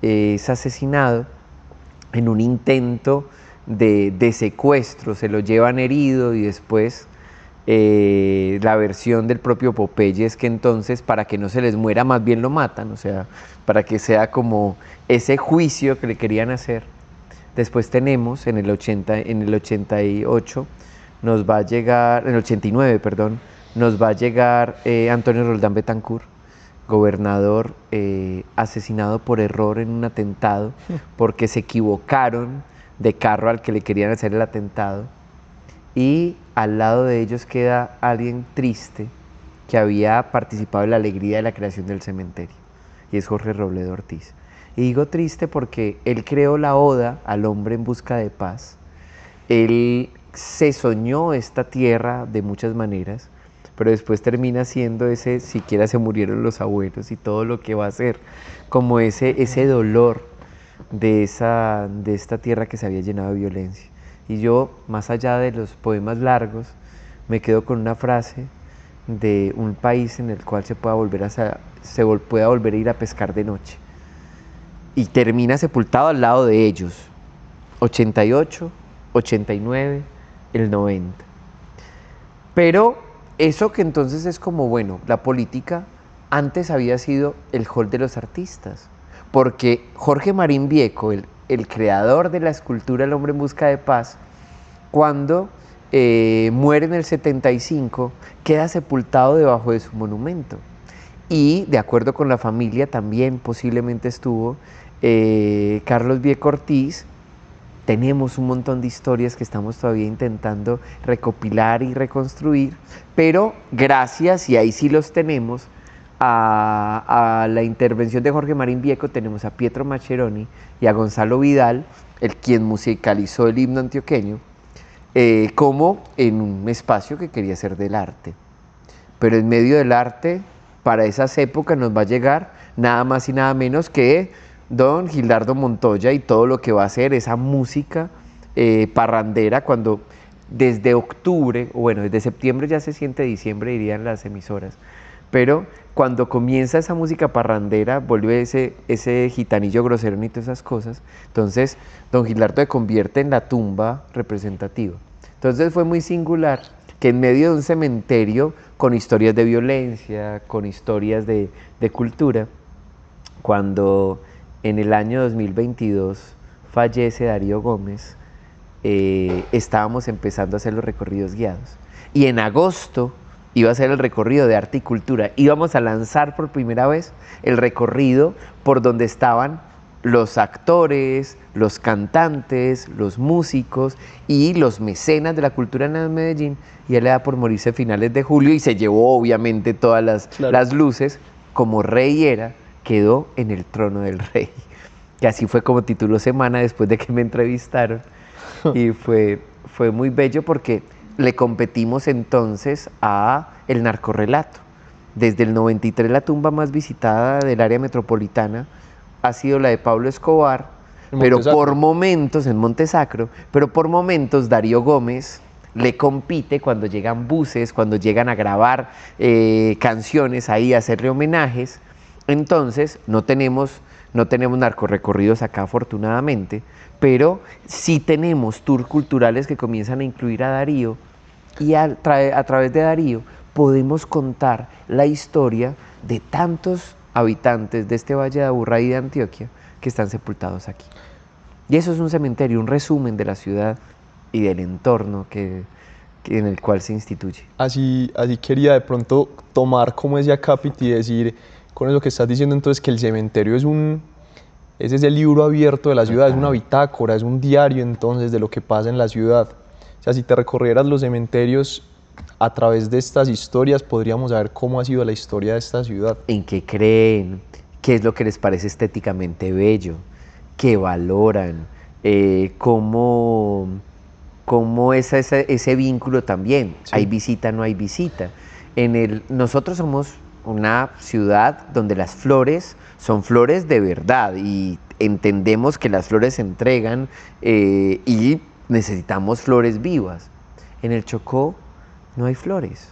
es asesinado en un intento de secuestro, se lo llevan herido y después la versión del propio Popeye es que entonces para que no se les muera más bien lo matan, o sea, para que sea como ese juicio que le querían hacer. Después tenemos en el 88 nos va a llegar, en el 89, perdón, nos va a llegar Antonio Roldán Betancourt, gobernador, asesinado por error en un atentado, porque se equivocaron de carro al que le querían hacer el atentado, y al lado de ellos queda alguien triste que había participado en la alegría de la creación del cementerio, y es Jorge Robledo Ortiz. Y digo triste porque él creó la oda al hombre en busca de paz. Él se soñó esta tierra de muchas maneras, pero después termina siendo ese, siquiera se murieron los abuelos y todo lo que va a ser, como ese dolor de esta tierra que se había llenado de violencia. Y yo, más allá de los poemas largos, me quedo con una frase de un país en el cual se pueda volver a ir a pescar de noche. Y termina sepultado al lado de ellos, 88, 89, el 90. Pero eso que entonces es como, bueno, la política antes había sido el hall de los artistas, porque Jorge Marín Vieco, el creador de la escultura El hombre en busca de paz, cuando muere en el 75, queda sepultado debajo de su monumento. Y de acuerdo con la familia también posiblemente estuvo Carlos Vieco Ortiz. Tenemos un montón de historias que estamos todavía intentando recopilar y reconstruir, pero gracias, y ahí sí los tenemos, a la intervención de Jorge Marín Vieco, tenemos a Pietro Mascheroni y a Gonzalo Vidal, el quien musicalizó el himno antioqueño, como en un espacio que quería ser del arte. Pero en medio del arte, para esas épocas nos va a llegar nada más y nada menos que don Gildardo Montoya y todo lo que va a hacer esa música parrandera, cuando desde octubre, o bueno, desde septiembre ya se siente diciembre, dirían las emisoras, pero cuando comienza esa música parrandera, vuelve ese gitanillo groserón y todas esas cosas, entonces don Gildardo se convierte en la tumba representativa. Entonces fue muy singular que en medio de un cementerio con historias de violencia, con historias de cultura, cuando en el año 2022 fallece Darío Gómez, estábamos empezando a hacer los recorridos guiados. Y en agosto iba a ser el recorrido de arte y cultura. Íbamos a lanzar por primera vez el recorrido por donde estaban los actores, los cantantes, los músicos y los mecenas de la cultura en Medellín. Y él le da por morirse a finales de julio y se llevó obviamente todas las luces. Como rey era, quedó en el trono del rey. Y así fue como tituló Semana después de que me entrevistaron. Y fue muy bello porque le competimos entonces a el narcorrelato. Desde el 93 la tumba más visitada del área metropolitana ha sido la de Pablo Escobar, pero por momentos, en Montesacro, pero por momentos Darío Gómez le compite cuando llegan buses, cuando llegan a grabar canciones ahí, a hacerle homenajes. Entonces no tenemos narcorrecorridos acá afortunadamente, pero sí tenemos tours culturales que comienzan a incluir a Darío, y a través de Darío podemos contar la historia de tantos habitantes de este Valle de Aburrá y de Antioquia que están sepultados aquí. Y eso es un cementerio, un resumen de la ciudad y del entorno en el cual se instituye. Así quería de pronto tomar como ese acápite y decir, con eso que estás diciendo entonces, que el cementerio es ese libro abierto de la ciudad, es una bitácora, es un diario entonces de lo que pasa en la ciudad. O sea, si te recorrieras los cementerios a través de estas historias, podríamos saber cómo ha sido la historia de esta ciudad. En qué creen, qué es lo que les parece estéticamente bello, qué valoran, cómo es ese vínculo también. Sí. Hay visita, no hay visita. Nosotros somos una ciudad donde las flores son flores de verdad y entendemos que las flores se entregan y necesitamos flores vivas. En el Chocó no hay flores.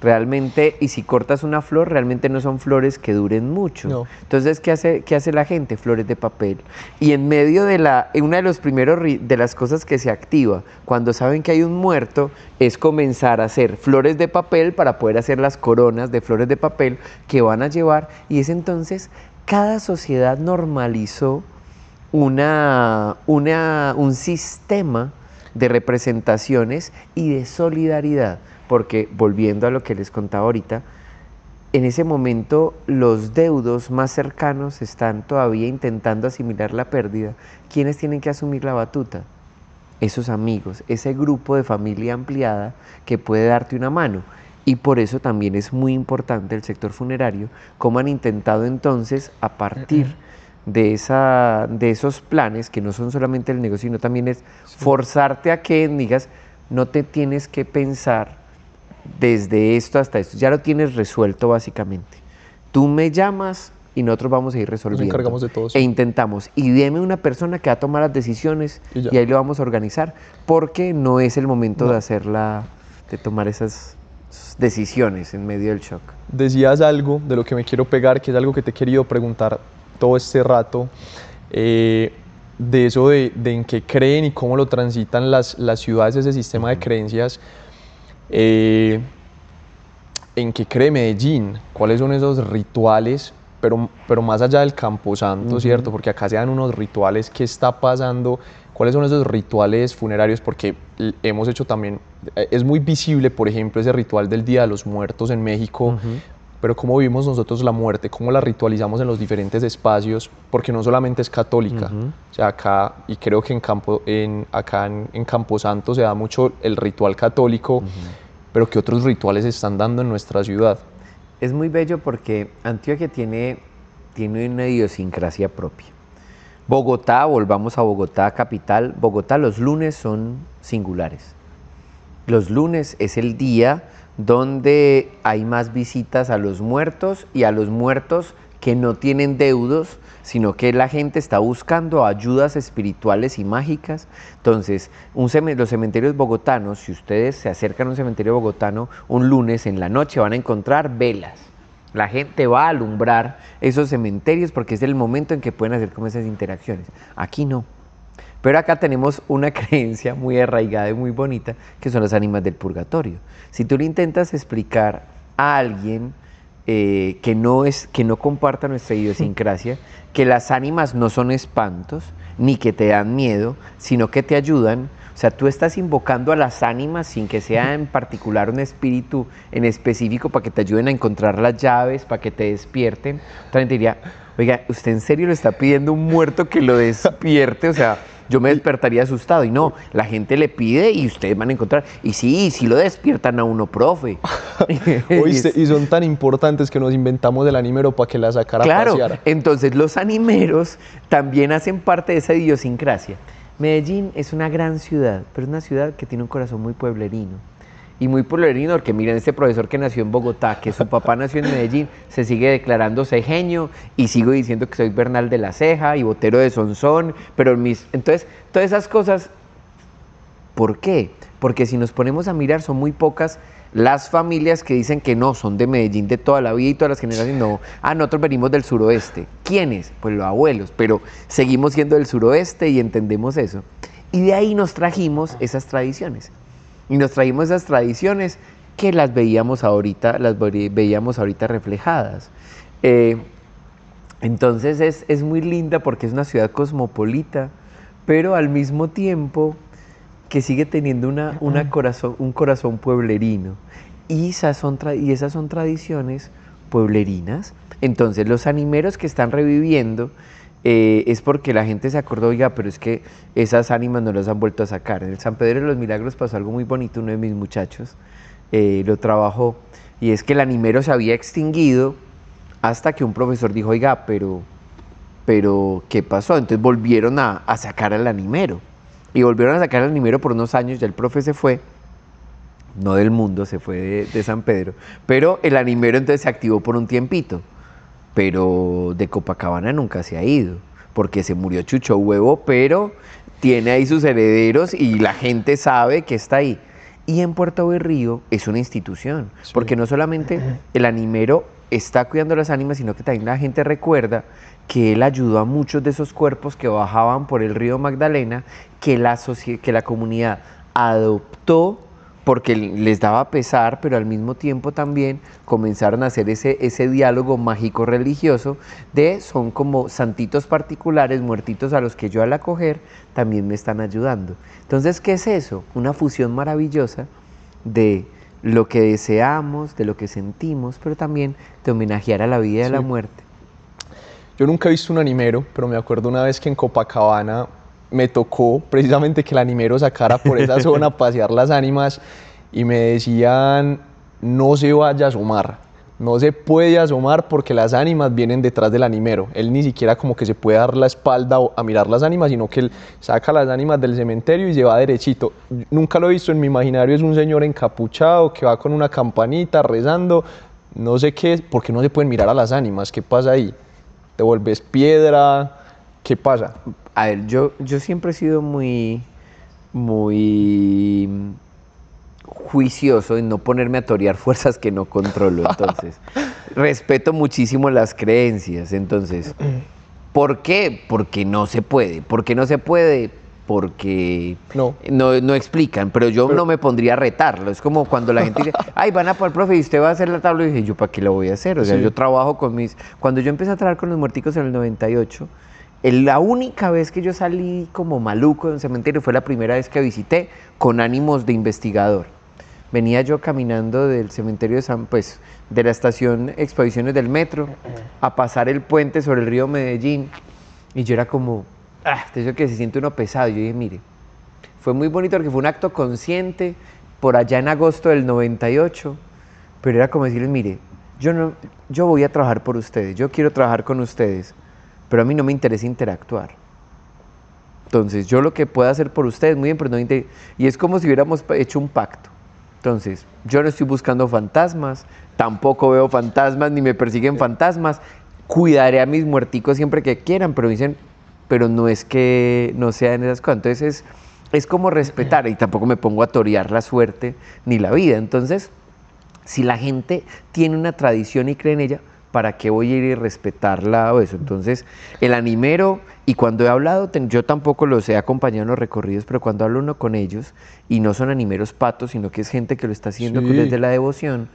Realmente, y si cortas una flor, realmente no son flores que duren mucho. No. Entonces, ¿qué hace la gente? Flores de papel. Y en medio de una de los primeros de las cosas que se activa cuando saben que hay un muerto es comenzar a hacer flores de papel para poder hacer las coronas de flores de papel que van a llevar. Y es entonces, cada sociedad normalizó un sistema de representaciones y de solidaridad. Porque, volviendo a lo que les contaba ahorita, en ese momento los deudos más cercanos están todavía intentando asimilar la pérdida. ¿Quiénes tienen que asumir la batuta? Esos amigos, ese grupo de familia ampliada que puede darte una mano. Y por eso también es muy importante el sector funerario, cómo han intentado entonces, a partir de esos planes, que no son solamente el negocio, sino también es forzarte a que digas, no te tienes que pensar desde esto hasta esto, ya lo tienes resuelto básicamente. Tú me llamas y nosotros vamos a ir resolviendo. Nos encargamos de todo. E intentamos. Y deme una persona que va a tomar las decisiones y ahí lo vamos a organizar, porque no es el momento de tomar esas decisiones en medio del shock. Decías algo de lo que me quiero pegar, que es algo que te he querido preguntar todo este rato, de eso de en qué creen y cómo lo transitan las ciudades, ese sistema de creencias. ¿En qué cree Medellín? ¿Cuáles son esos rituales? Pero más allá del Camposanto, ¿cierto? Porque acá se dan unos rituales. ¿Qué está pasando? ¿Cuáles son esos rituales funerarios? Porque hemos hecho también, es muy visible, por ejemplo, ese ritual del Día de los Muertos en México, pero cómo vivimos nosotros la muerte, cómo la ritualizamos en los diferentes espacios, porque no solamente es católica, o sea, acá, y creo que acá en Camposanto se da mucho el ritual católico, pero ¿qué otros rituales se están dando en nuestra ciudad? Es muy bello porque Antioquia tiene una idiosincrasia propia. Bogotá, volvamos a Bogotá, capital. Bogotá, los lunes son singulares. Los lunes es el día donde hay más visitas a los muertos y a los muertos que no tienen deudos, sino que la gente está buscando ayudas espirituales y mágicas. Entonces, los cementerios bogotanos, si ustedes se acercan a un cementerio bogotano un lunes en la noche, van a encontrar velas. La gente va a alumbrar esos cementerios porque es el momento en que pueden hacer como esas interacciones. Aquí no. Pero acá tenemos una creencia muy arraigada y muy bonita, que son las ánimas del purgatorio. Si tú le intentas explicar a alguien que no comparta nuestra idiosincrasia, que las ánimas no son espantos, ni que te dan miedo, sino que te ayudan. O sea, tú estás invocando a las ánimas sin que sea en particular un espíritu en específico para que te ayuden a encontrar las llaves, para que te despierten. Otra gente diría, oiga, ¿usted en serio le está pidiendo a un muerto que lo despierte? O sea, yo me despertaría asustado. Y no, la gente le pide y ustedes van a encontrar. Y sí lo despiertan a uno, profe. Oíste, y son tan importantes que nos inventamos el animero para que la sacara a pasear. Claro, entonces los animeros también hacen parte de esa idiosincrasia. Medellín es una gran ciudad, pero es una ciudad que tiene un corazón muy pueblerino. Y muy pueblerino porque miren, este profesor que nació en Bogotá, que su papá nació en Medellín, se sigue declarando cejeño y sigo diciendo que soy Bernal de la Ceja y Botero de Sonsón, pero entonces, todas esas cosas, ¿por qué? Porque si nos ponemos a mirar, son muy pocas las familias que dicen que no, son de Medellín de toda la vida y todas las generaciones, no. Nosotros venimos del suroeste. ¿Quiénes? Pues los abuelos, pero seguimos siendo del suroeste y entendemos eso. Y de ahí nos trajimos esas tradiciones. Y nos trajimos esas tradiciones que las veíamos ahorita reflejadas. Entonces es muy linda porque es una ciudad cosmopolita, pero al mismo tiempo que sigue teniendo un corazón pueblerino. Y esas son tradiciones pueblerinas. Entonces los animeros que están reviviendo es porque la gente se acordó, oiga, pero es que esas ánimas no las han vuelto a sacar. En el San Pedro de los Milagros pasó algo muy bonito, uno de mis muchachos lo trabajó, y es que el animero se había extinguido hasta que un profesor dijo, oiga, pero ¿qué pasó? Entonces volvieron a sacar al animero, y volvieron a sacar al animero por unos años, ya el profe se fue, no del mundo, se fue de San Pedro, pero el animero entonces se activó por un tiempito, pero de Copacabana nunca se ha ido, porque se murió Chucho Huevo, pero tiene ahí sus herederos y la gente sabe que está ahí. Y en Puerto Berrío es una institución, Sí. porque no solamente el animero está cuidando las ánimas, sino que también la gente recuerda que él ayudó a muchos de esos cuerpos que bajaban por el río Magdalena, que la comunidad adoptó porque les daba pesar, pero al mismo tiempo también comenzaron a hacer ese diálogo mágico religioso de son como santitos particulares, muertitos a los que yo al acoger también me están ayudando. Entonces, ¿qué es eso? Una fusión maravillosa de lo que deseamos, de lo que sentimos, pero también de homenajear a la vida y a la Sí. muerte. Yo nunca he visto un animero, pero me acuerdo una vez que en Copacabana me tocó precisamente que el animero sacara por esa zona a pasear las ánimas y me decían, no se vaya a asomar, no se puede asomar porque las ánimas vienen detrás del animero. Él ni siquiera como que se puede dar la espalda a mirar las ánimas, sino que él saca las ánimas del cementerio y se va derechito. Nunca lo he visto, en mi imaginario es un señor encapuchado que va con una campanita rezando, no sé qué, porque no se pueden mirar a las ánimas, ¿qué pasa ahí? ¿Te vuelves piedra? ¿Qué pasa? A ver, yo siempre he sido muy juicioso en no ponerme a torear fuerzas que no controlo. Entonces, respeto muchísimo las creencias. Entonces, ¿por qué? Porque no se puede. ¿Por qué no se puede? Porque No. no explican, pero yo no me pondría a retarlo. Es como cuando la gente dice, ay, van a por el profe y usted va a hacer la tabla. Y dije, ¿yo para qué lo voy a hacer? O sea, Sí. yo trabajo con mis... Cuando yo empecé a trabajar con los muerticos en el 98, la única vez que yo salí como maluco de un cementerio fue la primera vez que visité con ánimos de investigador. Venía yo caminando del cementerio de la estación Exposiciones del metro a pasar el puente sobre el río Medellín, y yo era como, de eso que se siente uno pesado. Yo dije, mire, fue muy bonito porque fue un acto consciente por allá en agosto del 98, pero era como decirles, mire, yo voy a trabajar por ustedes, yo quiero trabajar con ustedes, pero a mí no me interesa interactuar. Entonces, yo lo que pueda hacer por ustedes, muy bien, pero no y es como si hubiéramos hecho un pacto. Entonces, yo no estoy buscando fantasmas, tampoco veo fantasmas, ni me persiguen fantasmas. Cuidaré a mis muerticos siempre que quieran, pero dicen, pero no es que no sean esas cosas. Entonces, es como respetar, y tampoco me pongo a torear la suerte ni la vida. Entonces, si la gente tiene una tradición y cree en ella, ¿para qué voy a ir y respetarla o eso? Entonces, el animero, y cuando he hablado, yo tampoco los he acompañado en los recorridos, pero cuando hablo uno con ellos, y no son animeros patos, sino que es gente que lo está haciendo Sí. desde la devoción,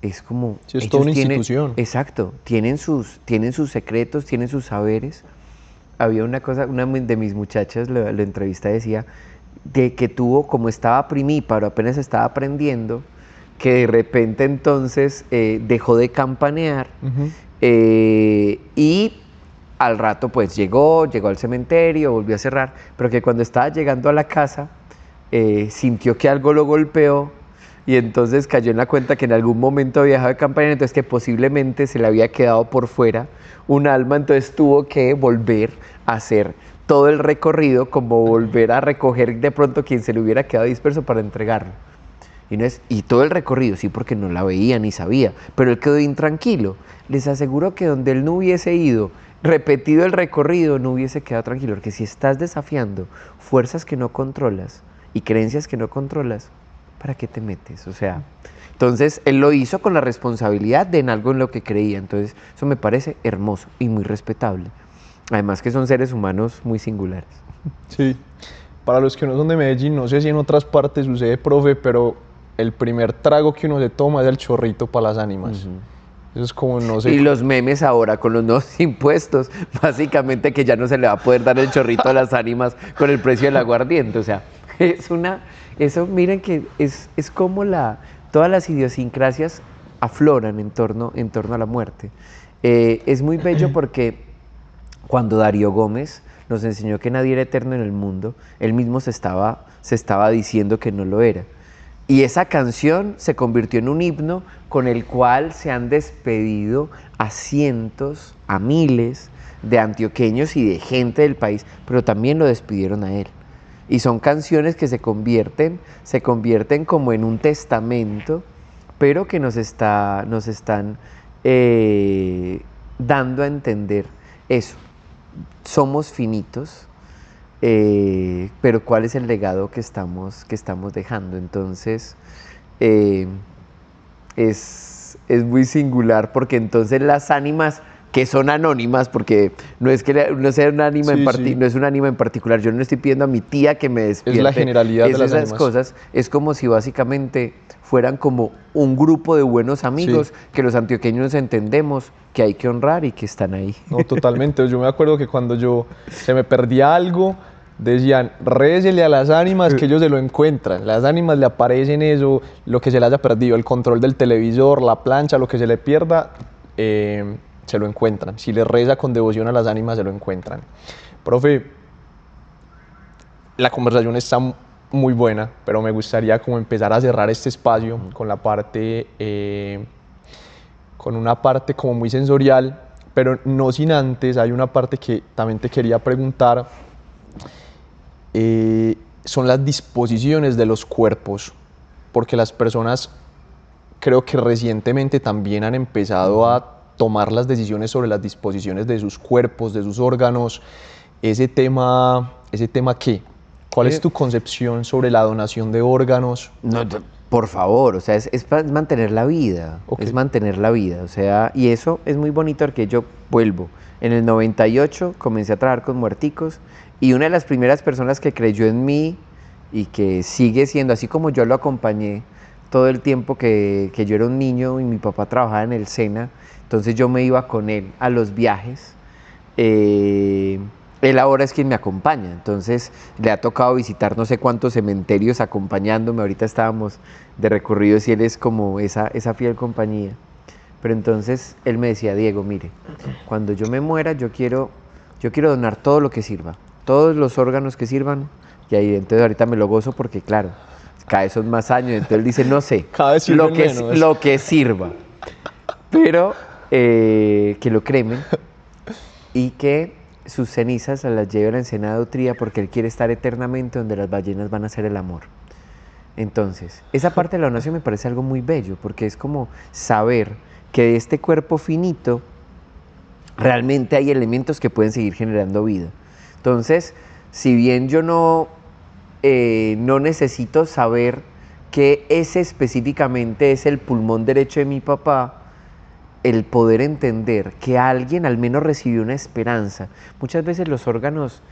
es como... Sí, es toda una tienen- institución. Exacto, tienen sus secretos, tienen sus saberes. Había una cosa, una de mis muchachas lo entrevisté, decía, de que tuvo, como estaba primíparo, apenas estaba aprendiendo, que de repente entonces dejó de campanear, Ujú. y al rato pues llegó al cementerio, volvió a cerrar, pero que cuando estaba llegando a la casa sintió que algo lo golpeó, y entonces cayó en la cuenta que en algún momento había dejado de campanear, entonces que posiblemente se le había quedado por fuera un alma, entonces tuvo que volver a hacer todo el recorrido, como volver a recoger de pronto quien se le hubiera quedado disperso para entregarlo. Y todo el recorrido, sí, porque no la veía ni sabía, pero él quedó intranquilo. Les aseguro que donde él no hubiese ido, repetido el recorrido, no hubiese quedado tranquilo, porque si estás desafiando fuerzas que no controlas y creencias que no controlas, ¿para qué te metes? O sea, entonces él lo hizo con la responsabilidad de en algo en lo que creía, entonces eso me parece hermoso y muy respetable. Además que son seres humanos muy singulares. Sí. Para los que no son de Medellín, no sé si en otras partes sucede, profe, pero el primer trago que uno se toma es el chorrito para las ánimas. Eso es como, no sé. Y los memes ahora con los nuevos impuestos, básicamente que ya no se le va a poder dar el chorrito a las ánimas con el precio del aguardiente. O sea, eso miren que es como todas las idiosincrasias afloran en torno a la muerte. Es muy bello porque cuando Darío Gómez nos enseñó que nadie era eterno en el mundo, él mismo se estaba diciendo que no lo era. Y esa canción se convirtió en un himno con el cual se han despedido a cientos, a miles de antioqueños y de gente del país, pero también lo despidieron a él. Y son canciones que se convierten como en un testamento, pero que nos están dando a entender eso. Somos finitos, pero ¿cuál es el legado que estamos dejando? Entonces, es muy singular porque entonces las ánimas que son anónimas, porque no es que no sea un ánima no es un ánima en particular, yo no estoy pidiendo a mi tía que me despierte. Es la generalidad de las esas ánimas. cosas, es como si básicamente fueran como un grupo de buenos amigos que los antioqueños entendemos que hay que honrar y que están ahí. No, totalmente. Yo me acuerdo que cuando se me perdía algo, decían, récele a las ánimas que ellos se lo encuentran. Las ánimas le aparecen eso, lo que se le haya perdido, el control del televisor, la plancha, lo que se le pierda, se lo encuentran. Si le reza con devoción a las ánimas, se lo encuentran. Profe, la conversación está muy buena, pero me gustaría como empezar a cerrar este espacio con la parte, con una parte como muy sensorial, pero no sin antes, hay una parte que también te quería preguntar, son las disposiciones de los cuerpos, porque las personas creo que recientemente también han empezado a tomar las decisiones sobre las disposiciones de sus cuerpos, de sus órganos. Ese tema ¿qué? ¿Cuál es tu concepción sobre la donación de órganos? No, por favor, o sea, es mantener la vida, es mantener la vida, o sea, y eso es muy bonito porque yo vuelvo. En el 98 comencé a trabajar con muerticos y una de las primeras personas que creyó en mí y que sigue siendo, así como yo lo acompañé todo el tiempo que yo era un niño y mi papá trabajaba en el SENA, entonces yo me iba con él a los viajes. Él ahora es quien me acompaña, entonces le ha tocado visitar no sé cuántos cementerios acompañándome, ahorita estábamos de recorridos y él es como esa fiel compañía. Pero entonces él me decía, Diego, mire, cuando yo me muera yo quiero donar todo lo que sirva, todos los órganos que sirvan, y ahí entonces ahorita me lo gozo porque claro, cada vez son más años, entonces él dice, no sé, lo que sirva, pero que lo cremen y que sus cenizas las lleve a la Ensenada de Utría porque él quiere estar eternamente donde las ballenas van a hacer el amor. Entonces, esa parte de la donación me parece algo muy bello porque es como saber que de este cuerpo finito realmente hay elementos que pueden seguir generando vida. Entonces, si bien yo no necesito saber que ese específicamente es el pulmón derecho de mi papá, el poder entender que alguien al menos recibió una esperanza. Muchas veces los órganos,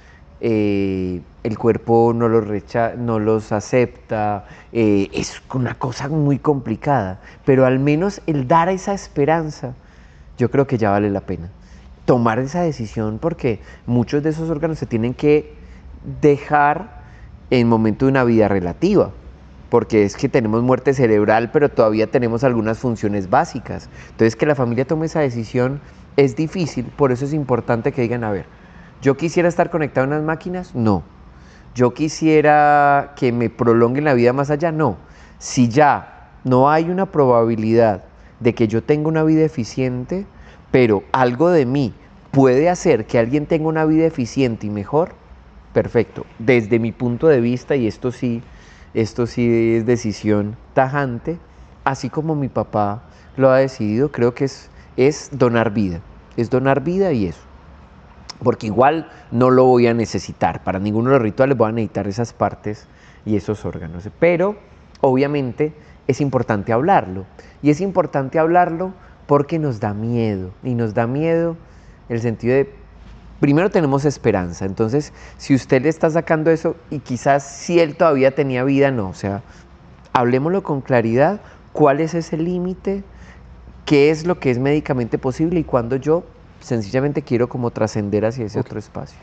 el cuerpo no los acepta, es una cosa muy complicada, pero al menos el dar esa esperanza, yo creo que ya vale la pena. Tomar esa decisión porque muchos de esos órganos se tienen que dejar en momento de una vida relativa. Porque es que tenemos muerte cerebral, pero todavía tenemos algunas funciones básicas. Entonces, que la familia tome esa decisión es difícil, por eso es importante que digan, a ver, ¿yo quisiera estar conectado a unas máquinas? No. ¿Yo quisiera que me prolonguen la vida más allá? No. Si ya no hay una probabilidad de que yo tenga una vida eficiente, pero algo de mí puede hacer que alguien tenga una vida eficiente y mejor, perfecto. Desde mi punto de vista, y esto sí es decisión tajante, así como mi papá lo ha decidido, creo que es donar vida y eso, porque igual no lo voy a necesitar, para ninguno de los rituales voy a necesitar esas partes y esos órganos, pero obviamente es importante hablarlo, y es importante hablarlo porque nos da miedo, y nos da miedo en el sentido de, primero tenemos esperanza, entonces si usted le está sacando eso y quizás si él todavía tenía vida, no, o sea, hablemoslo con claridad, cuál es ese límite, qué es lo que es médicamente posible y cuándo yo sencillamente quiero como trascender hacia ese otro espacio.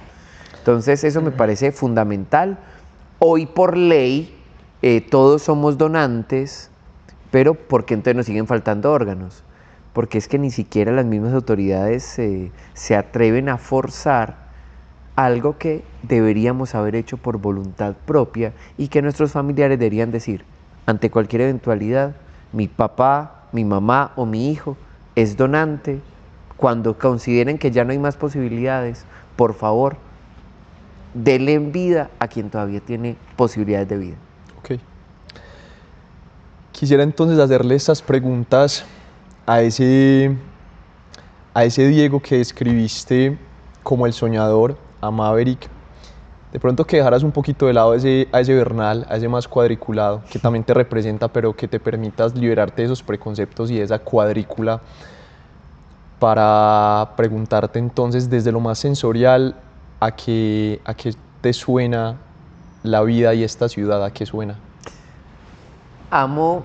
Entonces eso me parece fundamental. Hoy por ley todos somos donantes, pero ¿por qué entonces nos siguen faltando órganos? porque es que ni siquiera las mismas autoridades se atreven a forzar algo que deberíamos haber hecho por voluntad propia y que nuestros familiares deberían decir, ante cualquier eventualidad, mi papá, mi mamá o mi hijo es donante. Cuando consideren que ya no hay más posibilidades, por favor, denle vida a quien todavía tiene posibilidades de vida. Ok. Quisiera entonces hacerle estas preguntas a ese Diego que escribiste como el soñador, a Maverick. De pronto que dejaras un poquito de lado a ese Bernal, a ese más cuadriculado, que también te representa, pero que te permitas liberarte de esos preconceptos y de esa cuadrícula, para preguntarte entonces desde lo más sensorial, ¿a qué te suena la vida y esta ciudad? ¿A qué suena? Amo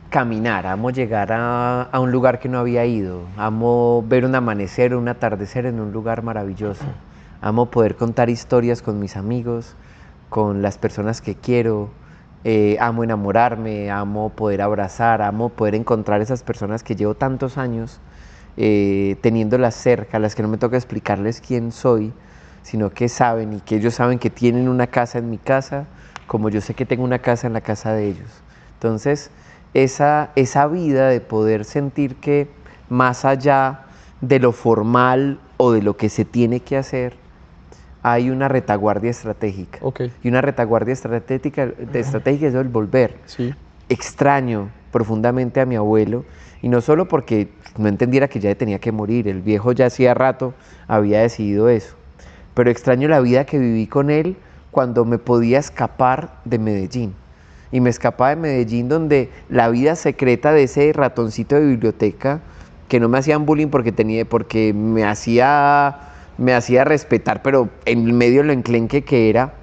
caminar, amo llegar a un lugar que no había ido, amo ver un amanecer o un atardecer en un lugar maravilloso, amo poder contar historias con mis amigos, con las personas que quiero, amo enamorarme, amo poder abrazar, amo poder encontrar esas personas que llevo tantos años teniéndolas cerca, a las que no me toca explicarles quién soy, sino que saben y que ellos saben que tienen una casa en mi casa, como yo sé que tengo una casa en la casa de ellos. Entonces, esa vida de poder sentir que más allá de lo formal o de lo que se tiene que hacer, hay una retaguardia estratégica. Okay. Y una retaguardia estratégica es el volver. Sí. Extraño profundamente a mi abuelo, y no solo porque no entendiera que ya tenía que morir, el viejo ya hacía rato había decidido eso, pero extraño la vida que viví con él cuando me podía escapar de Medellín. Y me escapaba de Medellín, donde la vida secreta de ese ratoncito de biblioteca, que no me hacían bullying porque me hacía respetar, pero en medio de lo enclenque que era,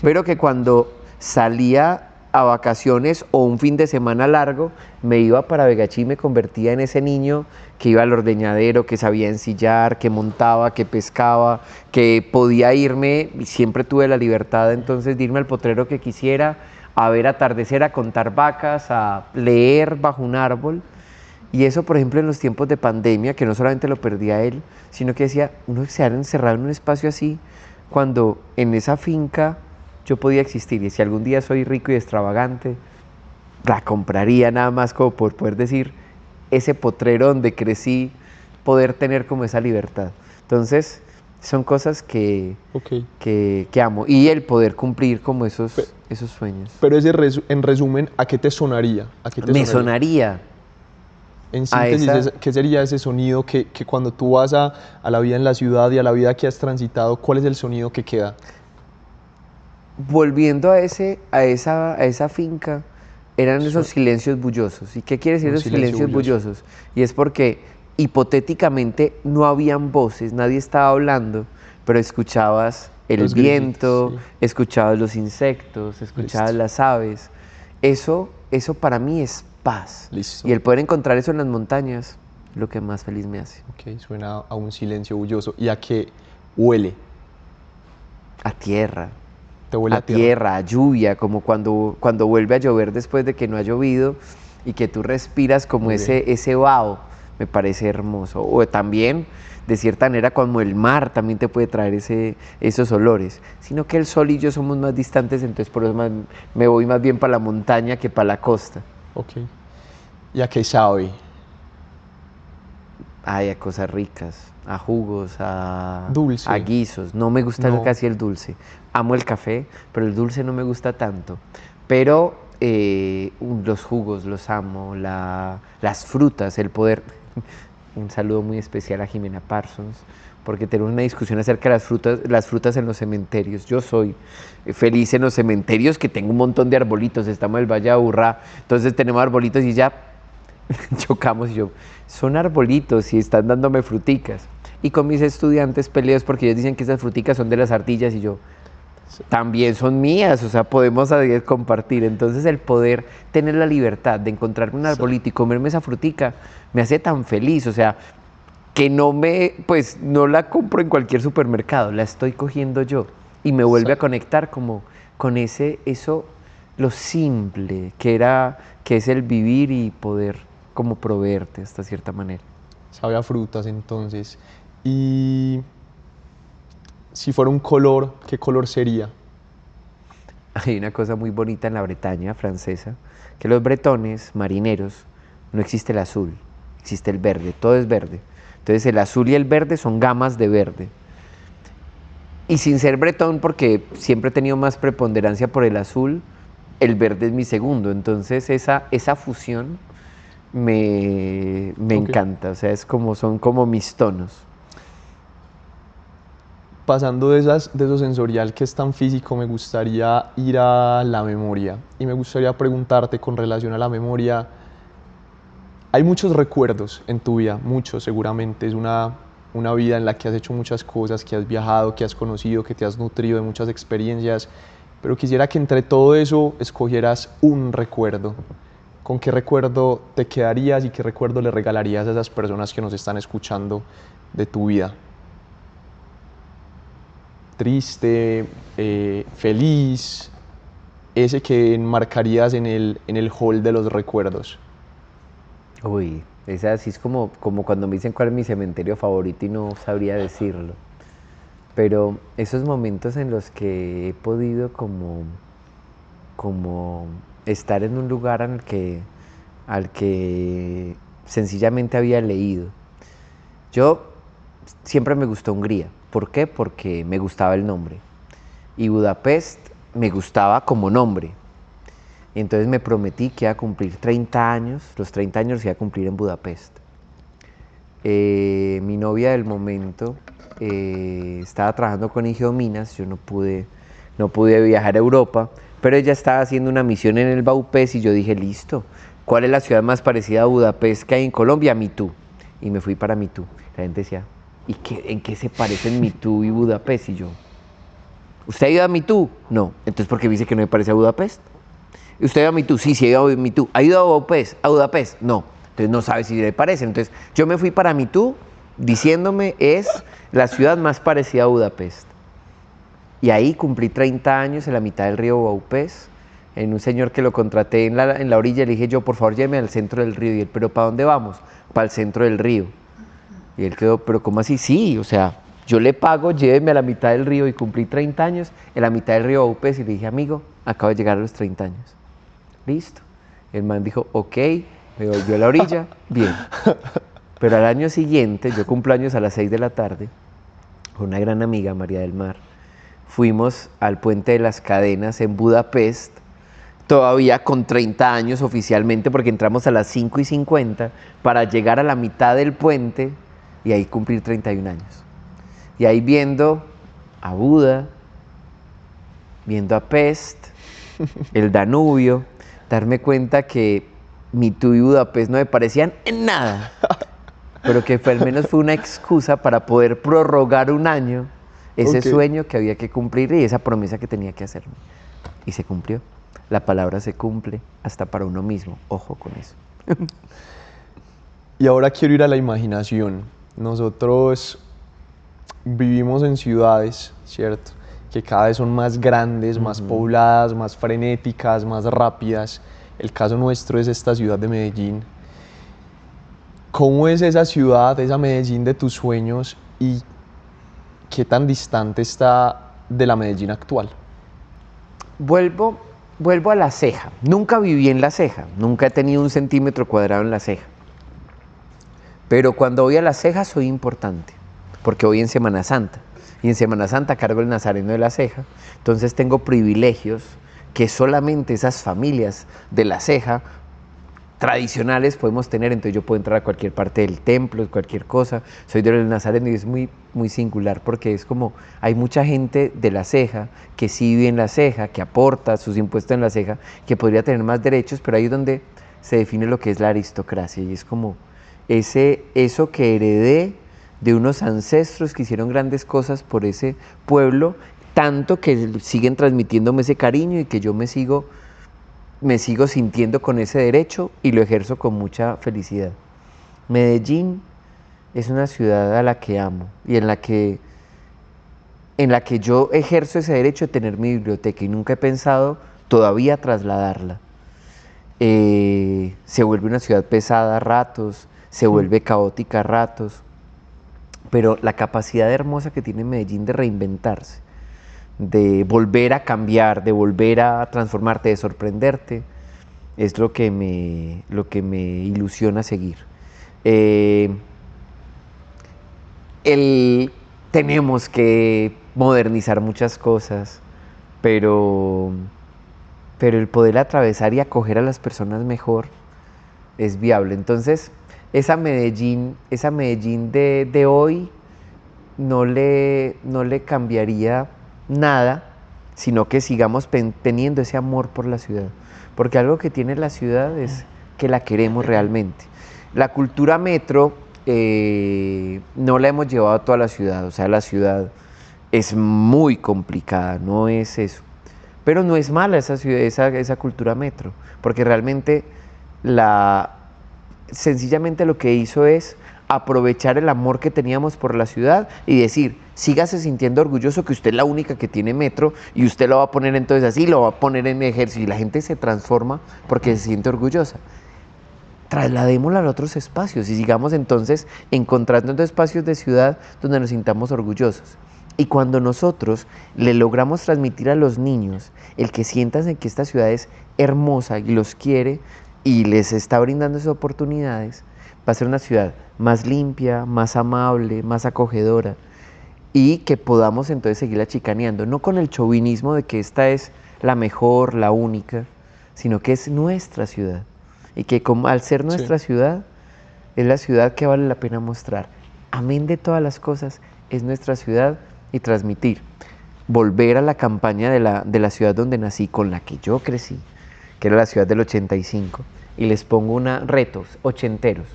pero que cuando salía a vacaciones o un fin de semana largo, me iba para Vegachí y me convertía en ese niño que iba al ordeñadero, que sabía ensillar, que montaba, que pescaba, que podía irme, y siempre tuve la libertad entonces de irme al potrero que quisiera, a ver atardecer, a contar vacas, a leer bajo un árbol. Y eso, por ejemplo, en los tiempos de pandemia, que no solamente lo perdía él, sino que decía, uno se ha encerrado en un espacio así, cuando en esa finca yo podía existir. Y si algún día soy rico y extravagante, la compraría nada más como por poder decir, ese potrero donde crecí, poder tener como esa libertad. Entonces, son cosas que amo. Y el poder cumplir como esos sueños. Pero en resumen, ¿a qué te sonaría? Me sonaría. En síntesis, ¿qué sería ese sonido que cuando tú vas a la vida en la ciudad y a la vida que has transitado, cuál es el sonido que queda? Volviendo a esa finca, eran esos silencios bullosos. ¿Y qué quiere decir esos silencios bullosos? Y es porque hipotéticamente no habían voces, nadie estaba hablando, pero escuchabas el viento, sí. Escuchabas los insectos, escuchabas las aves. Eso para mí es paz. Listo. Y el poder encontrar eso en las montañas es lo que más feliz me hace. Ok, suena a un silencio bulloso. ¿Y a qué huele? A tierra. ¿Te huele a tierra, a lluvia, como cuando vuelve a llover después de que no ha llovido y que tú respiras como ese vaho, me parece hermoso. O también, de cierta manera, como el mar también te puede traer esos olores. Sino que el sol y yo somos más distantes, entonces por eso me voy más bien para la montaña que para la costa. Ok. ¿Y a qué sabe? Ay, a cosas ricas, a jugos, a guisos. No me gusta casi el dulce. Amo el café, pero el dulce no me gusta tanto. Pero los jugos los amo, las frutas, el poder. Un saludo muy especial a Jimena Parsons, porque tenemos una discusión acerca de las frutas en los cementerios. Yo soy feliz en los cementerios, que tengo un montón de arbolitos. Estamos en el Valle de Aburrá, entonces tenemos arbolitos y ya chocamos y yo, son arbolitos y están dándome fruticas. Y con mis estudiantes peleos porque ellos dicen que esas fruticas son de las ardillas y yo, también son mías, o sea, podemos compartir. Entonces el poder tener la libertad de encontrarme un arbolito y comerme esa frutica me hace tan feliz, o sea, que no la compro en cualquier supermercado, la estoy cogiendo yo y me vuelve a conectar como con lo simple que es el vivir y poder como proveerte hasta cierta manera. Sabe a frutas entonces. Y si fuera un color, ¿qué color sería? Hay una cosa muy bonita en la Bretaña francesa, que los bretones, marineros, no existe el azul, existe el verde, todo es verde. Entonces el azul y el verde son gamas de verde. Y sin ser bretón, porque siempre he tenido más preponderancia por el azul, el verde es mi segundo. Entonces esa fusión me encanta, o sea, son como mis tonos. Pasando de eso sensorial que es tan físico, me gustaría ir a la memoria. Y me gustaría preguntarte con relación a la memoria, hay muchos recuerdos en tu vida, muchos seguramente. Es una vida en la que has hecho muchas cosas, que has viajado, que has conocido, que te has nutrido de muchas experiencias. Pero quisiera que entre todo eso escogieras un recuerdo. ¿Con qué recuerdo te quedarías y qué recuerdo le regalarías a esas personas que nos están escuchando de tu vida? Triste, feliz, ese que enmarcarías en el hall de los recuerdos. Uy, esa así es como cuando me dicen cuál es mi cementerio favorito y no sabría decirlo. Pero esos momentos en los que he podido como estar en un lugar al que sencillamente había leído. Yo siempre me gustó Hungría. ¿Por qué? Porque me gustaba el nombre. Y Budapest me gustaba como nombre. Y entonces me prometí que iba a cumplir 30 años, los 30 años iba a cumplir en Budapest. Mi novia del momento estaba trabajando con Minas, yo no pude viajar a Europa, pero ella estaba haciendo una misión en el Baupés y yo dije, listo, ¿cuál es la ciudad más parecida a Budapest que hay en Colombia? Mitú. Y me fui para Mitú. La gente decía, ¿y en qué se parecen Mitú y Budapest? Y yo, ¿usted ha ido a Mitú? No. Entonces, ¿por qué me dice que no me parece a Budapest? ¿Usted ha ido a Mitú? Sí, sí, he ido a Mitú. ¿Ha ido a Budapest? No. Entonces, no sabe si le parece. Entonces, yo me fui para Mitú diciéndome, es la ciudad más parecida a Budapest. Y ahí cumplí 30 años en la mitad del río Baupés, en un señor que lo contraté en la orilla. Le dije yo, por favor, lléveme al centro del río. Y él, ¿pero para dónde vamos? Para el centro del río. Y él quedó, ¿pero cómo así? Sí, o sea, yo le pago, lléveme a la mitad del río. Y cumplí 30 años en la mitad del río Baupés. Y le dije, amigo, acabo de llegar a los 30 años. Listo. El man dijo, ok, me volvió a la orilla, bien. Pero al año siguiente, yo cumplo años a las 6 de la tarde, con una gran amiga, María del Mar, fuimos al Puente de las Cadenas en Budapest, todavía con 30 años oficialmente, porque entramos a las 5:50 para llegar a la mitad del puente y ahí cumplir 31 años. Y ahí viendo a Buda, viendo a Pest, el Danubio, darme cuenta que Mitú y Budapest no me parecían en nada, pero que al menos fue una excusa para poder prorrogar un año ese sueño que había que cumplir y esa promesa que tenía que hacerme. Y se cumplió. La palabra se cumple hasta para uno mismo. Ojo con eso. Y ahora quiero ir a la imaginación. Nosotros vivimos en ciudades, ¿cierto? Que cada vez son más grandes, más pobladas, más frenéticas, más rápidas. El caso nuestro es esta ciudad de Medellín. ¿Cómo es esa ciudad, esa Medellín de tus sueños y qué tan distante está de la Medellín actual? Vuelvo a La Ceja. Nunca viví en La Ceja, nunca he tenido 1 centímetro cuadrado en La Ceja. Pero cuando voy a La Ceja soy importante, porque voy en Semana Santa. Y en Semana Santa cargo el Nazareno de La Ceja. Entonces tengo privilegios que solamente esas familias de La Ceja tradicionales podemos tener. Entonces yo puedo entrar a cualquier parte del templo, cualquier cosa. Soy del Nazareno y es muy, muy singular porque es como hay mucha gente de La Ceja que sí vive en La Ceja, que aporta sus impuestos en La Ceja, que podría tener más derechos, pero ahí es donde se define lo que es la aristocracia y es como eso que heredé de unos ancestros que hicieron grandes cosas por ese pueblo, tanto que siguen transmitiéndome ese cariño y que yo me sigo sintiendo con ese derecho y lo ejerzo con mucha felicidad. Medellín es una ciudad a la que amo y en la que yo ejerzo ese derecho de tener mi biblioteca y nunca he pensado todavía trasladarla. se vuelve una ciudad pesada a ratos, se vuelve caótica a ratos, pero la capacidad hermosa que tiene Medellín de reinventarse, de volver a cambiar, de volver a transformarte, de sorprenderte, es lo que me ilusiona seguir. Tenemos que modernizar muchas cosas, pero el poder atravesar y acoger a las personas mejor es viable. Entonces, esa Medellín de hoy no le cambiaría nada, sino que sigamos teniendo ese amor por la ciudad. Porque algo que tiene la ciudad es que la queremos realmente. La cultura metro no la hemos llevado a toda la ciudad, o sea, la ciudad es muy complicada, no es eso. Pero no es mala esa cultura metro, porque realmente sencillamente lo que hizo es aprovechar el amor que teníamos por la ciudad y decir, sígase sintiendo orgulloso que usted es la única que tiene metro y usted lo va a poner entonces así, lo va a poner en ejército y la gente se transforma porque se siente orgullosa. Trasladémosla a otros espacios y sigamos entonces encontrando espacios de ciudad donde nos sintamos orgullosos. Y cuando nosotros le logramos transmitir a los niños el que sientan que esta ciudad es hermosa y los quiere y les está brindando esas oportunidades, va a ser una ciudad más limpia, más amable, más acogedora y que podamos entonces seguirla chicaneando, no con el chauvinismo de que esta es la mejor, la única, sino que es nuestra ciudad y que al ser nuestra ciudad, es la ciudad que vale la pena mostrar. Amén de todas las cosas, es nuestra ciudad y transmitir. Volver a la campaña de la ciudad donde nací, con la que yo crecí, que era la ciudad del 85, y les pongo retos ochenteros.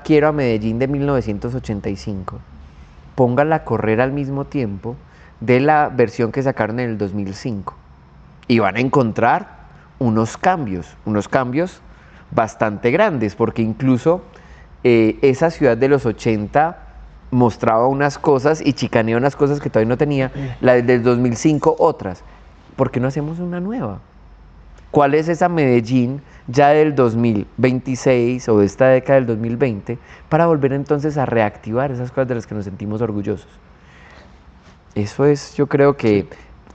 Quiero a Medellín de 1985. Póngala a correr al mismo tiempo de la versión que sacaron en el 2005. Y van a encontrar unos cambios bastante grandes, porque incluso esa ciudad de los 80 mostraba unas cosas y chicanea unas cosas que todavía no tenía, la del 2005 otras. ¿Por qué no hacemos una nueva? ¿Cuál es esa Medellín ya del 2026 o de esta década del 2020 para volver entonces a reactivar esas cosas de las que nos sentimos orgullosos? Eso es, yo creo que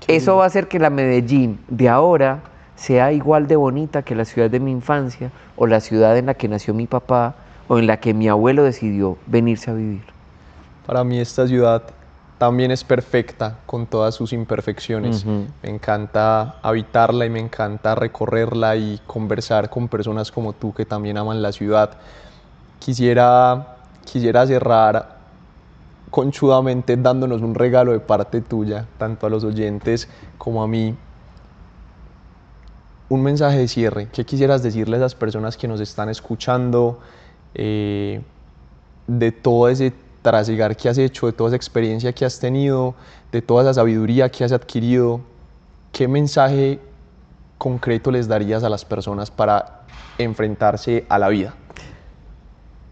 eso va a hacer que la Medellín de ahora sea igual de bonita que la ciudad de mi infancia o la ciudad en la que nació mi papá o en la que mi abuelo decidió venirse a vivir. Para mí esta ciudad también es perfecta con todas sus imperfecciones. Me encanta habitarla y me encanta recorrerla y conversar con personas como tú que también aman la ciudad. Quisiera cerrar conchudamente dándonos un regalo de parte tuya, tanto a los oyentes como a mí. Un mensaje de cierre. ¿Qué quisieras decirle a esas personas que nos están escuchando de todo ese trasegar que has hecho, de toda esa experiencia que has tenido, de toda esa sabiduría que has adquirido? ¿Qué mensaje concreto les darías a las personas para enfrentarse a la vida?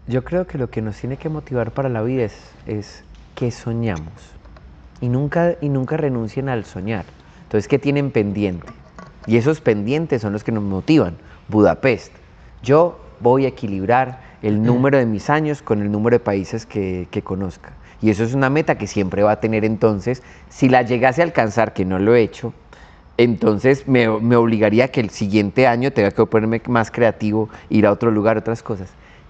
Yo creo que lo que nos tiene que motivar para la vida es que soñamos y nunca renuncien al soñar. Entonces, ¿qué tienen pendiente? Y esos pendientes son los que nos motivan. Budapest. Yo voy a equilibrar el número de mis años con el número de países que conozca. Y eso es una meta que siempre va a tener entonces. Si la llegase a alcanzar, que no lo he hecho, entonces me obligaría a que el siguiente año tenga que ponerme más creativo, ir a otro lugar, otras cosas.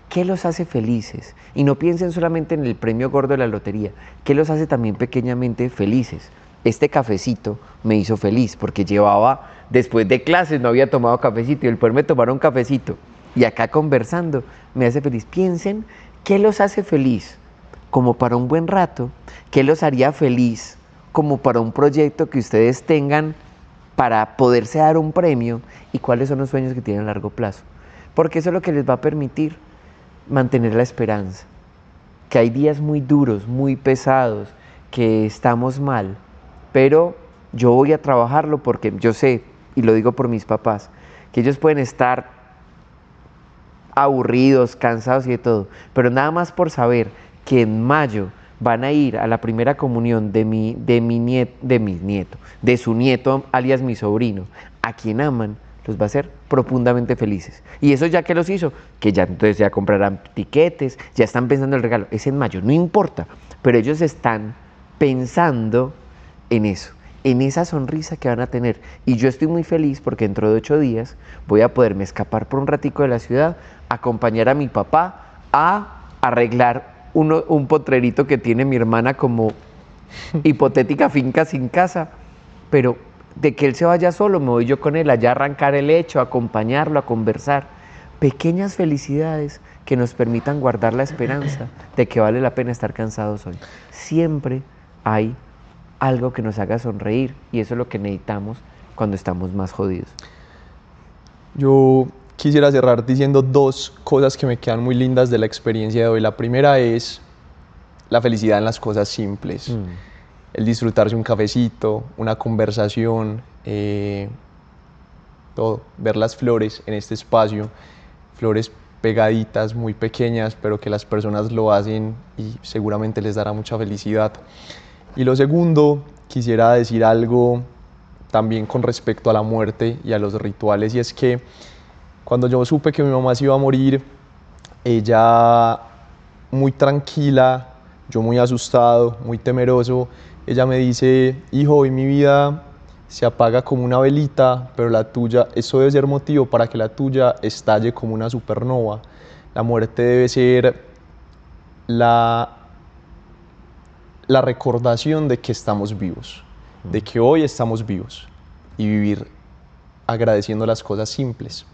¿Qué los hace felices? Y no piensen solamente en el premio gordo de la lotería. ¿Qué los hace también pequeñamente felices? Este cafecito me hizo feliz porque después de clases no había tomado cafecito y el poderme tomar un cafecito y acá conversando me hace feliz. Piensen qué los hace feliz como para un buen rato, qué los haría feliz como para un proyecto que ustedes tengan para poderse dar un premio y cuáles son los sueños que tienen a largo plazo. Porque eso es lo que les va a permitir mantener la esperanza. Que hay días muy duros, muy pesados, que estamos mal, pero yo voy a trabajarlo porque yo sé, y lo digo por mis papás, que ellos pueden estar aburridos, cansados y de todo, pero nada más por saber que en mayo van a ir a la primera comunión de su nieto, alias mi sobrino, a quien aman, los va a hacer profundamente felices. Y eso ya que los hizo, que ya entonces ya comprarán tiquetes, ya están pensando el regalo, es en mayo, no importa, pero ellos están pensando en eso, en esa sonrisa que van a tener. Y yo estoy muy feliz porque dentro de 8 días voy a poderme escapar por un ratico de la ciudad, acompañar a mi papá a arreglar un potrerito que tiene mi hermana como hipotética finca sin casa, pero de que él se vaya solo, me voy yo con él, allá a arrancar el hecho, a acompañarlo, a conversar. Pequeñas felicidades que nos permitan guardar la esperanza de que vale la pena estar cansados hoy. Siempre hay algo que nos haga sonreír y eso es lo que necesitamos cuando estamos más jodidos. Yo quisiera cerrar diciendo 2 cosas que me quedan muy lindas de la experiencia de hoy. La primera es la felicidad en las cosas simples. El disfrutarse un cafecito, una conversación, todo. Ver las flores en este espacio, flores pegaditas, muy pequeñas, pero que las personas lo hacen y seguramente les dará mucha felicidad. Y lo segundo, quisiera decir algo también con respecto a la muerte y a los rituales, y es que cuando yo supe que mi mamá se iba a morir, ella muy tranquila, yo muy asustado, muy temeroso, ella me dice: hijo, hoy mi vida se apaga como una velita, pero la tuya, eso debe ser motivo para que la tuya estalle como una supernova. La muerte debe ser la recordación de que estamos vivos, de que hoy estamos vivos y vivir agradeciendo las cosas simples.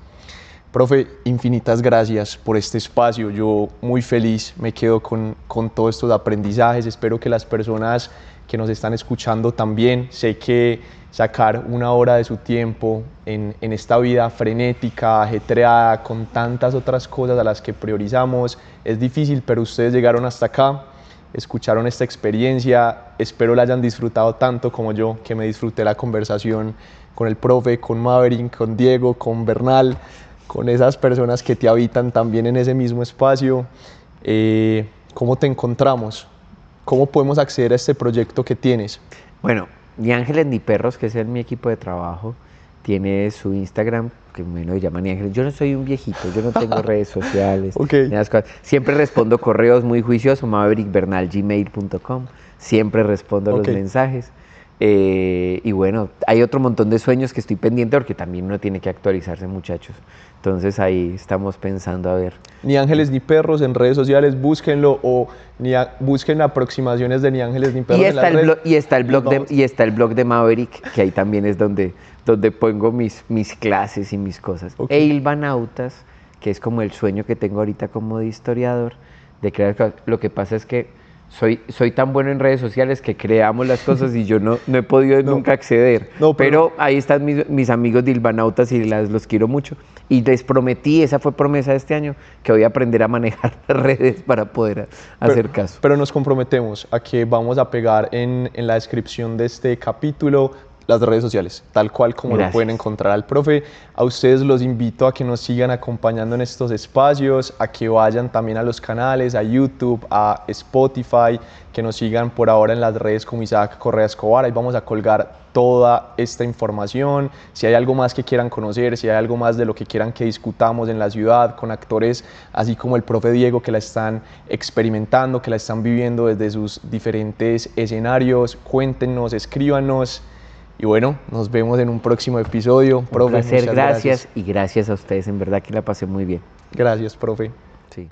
Profe, infinitas gracias por este espacio. Yo muy feliz me quedo con todos estos aprendizajes. Espero que las personas que nos están escuchando también. Sé que sacar 1 hora de su tiempo en esta vida frenética, ajetreada, con tantas otras cosas a las que priorizamos, es difícil, pero ustedes llegaron hasta acá, escucharon esta experiencia. Espero la hayan disfrutado tanto como yo, que me disfruté la conversación con el profe, con Maverick, con Diego, con Bernal, con esas personas que te habitan también en ese mismo espacio. ¿Cómo te encontramos? ¿Cómo podemos acceder a este proyecto que tienes? Bueno, Ni Ángeles ni Perros, que es mi equipo de trabajo, tiene su Instagram, que me lo llama Ni Ángeles. Yo no soy un viejito, yo no tengo redes sociales. Okay. Siempre respondo correos muy juiciosos, maverickbernal@gmail.com. Siempre respondo los mensajes. Y bueno, hay otro montón de sueños que estoy pendiente porque también uno tiene que actualizarse, muchachos. Entonces ahí estamos pensando a ver. Ni Ángeles ni Perros en redes sociales, búsquenlo, o busquen aproximaciones de Ni Ángeles ni Perros en las redes. Y está el blog de Maverick, que ahí también es donde pongo mis clases y mis cosas. Okay. E Ilvanautas, que es como el sueño que tengo ahorita como de historiador, de crear cosas. Lo que pasa es que soy tan bueno en redes sociales que creamos las cosas y yo no he podido nunca acceder. Pero ahí están mis amigos de Ilvanautas y los quiero mucho. Y les prometí, esa fue promesa de este año, que voy a aprender a manejar las redes para poder hacer caso. Pero nos comprometemos a que vamos a pegar en la descripción de este capítulo las redes sociales, tal cual como lo pueden encontrar al profe. A ustedes los invito a que nos sigan acompañando en estos espacios, a que vayan también a los canales, a YouTube, a Spotify, que nos sigan por ahora en las redes como Isaac Correa Escobar. Ahí vamos a colgar toda esta información. Si hay algo más que quieran conocer, si hay algo más de lo que quieran que discutamos en la ciudad con actores así como el profe Diego, que la están experimentando, que la están viviendo desde sus diferentes escenarios, cuéntenos, escríbanos. Y bueno, nos vemos en un próximo episodio. Profe, un placer, gracias. Y gracias a ustedes, en verdad que la pasé muy bien. Gracias, profe. Sí.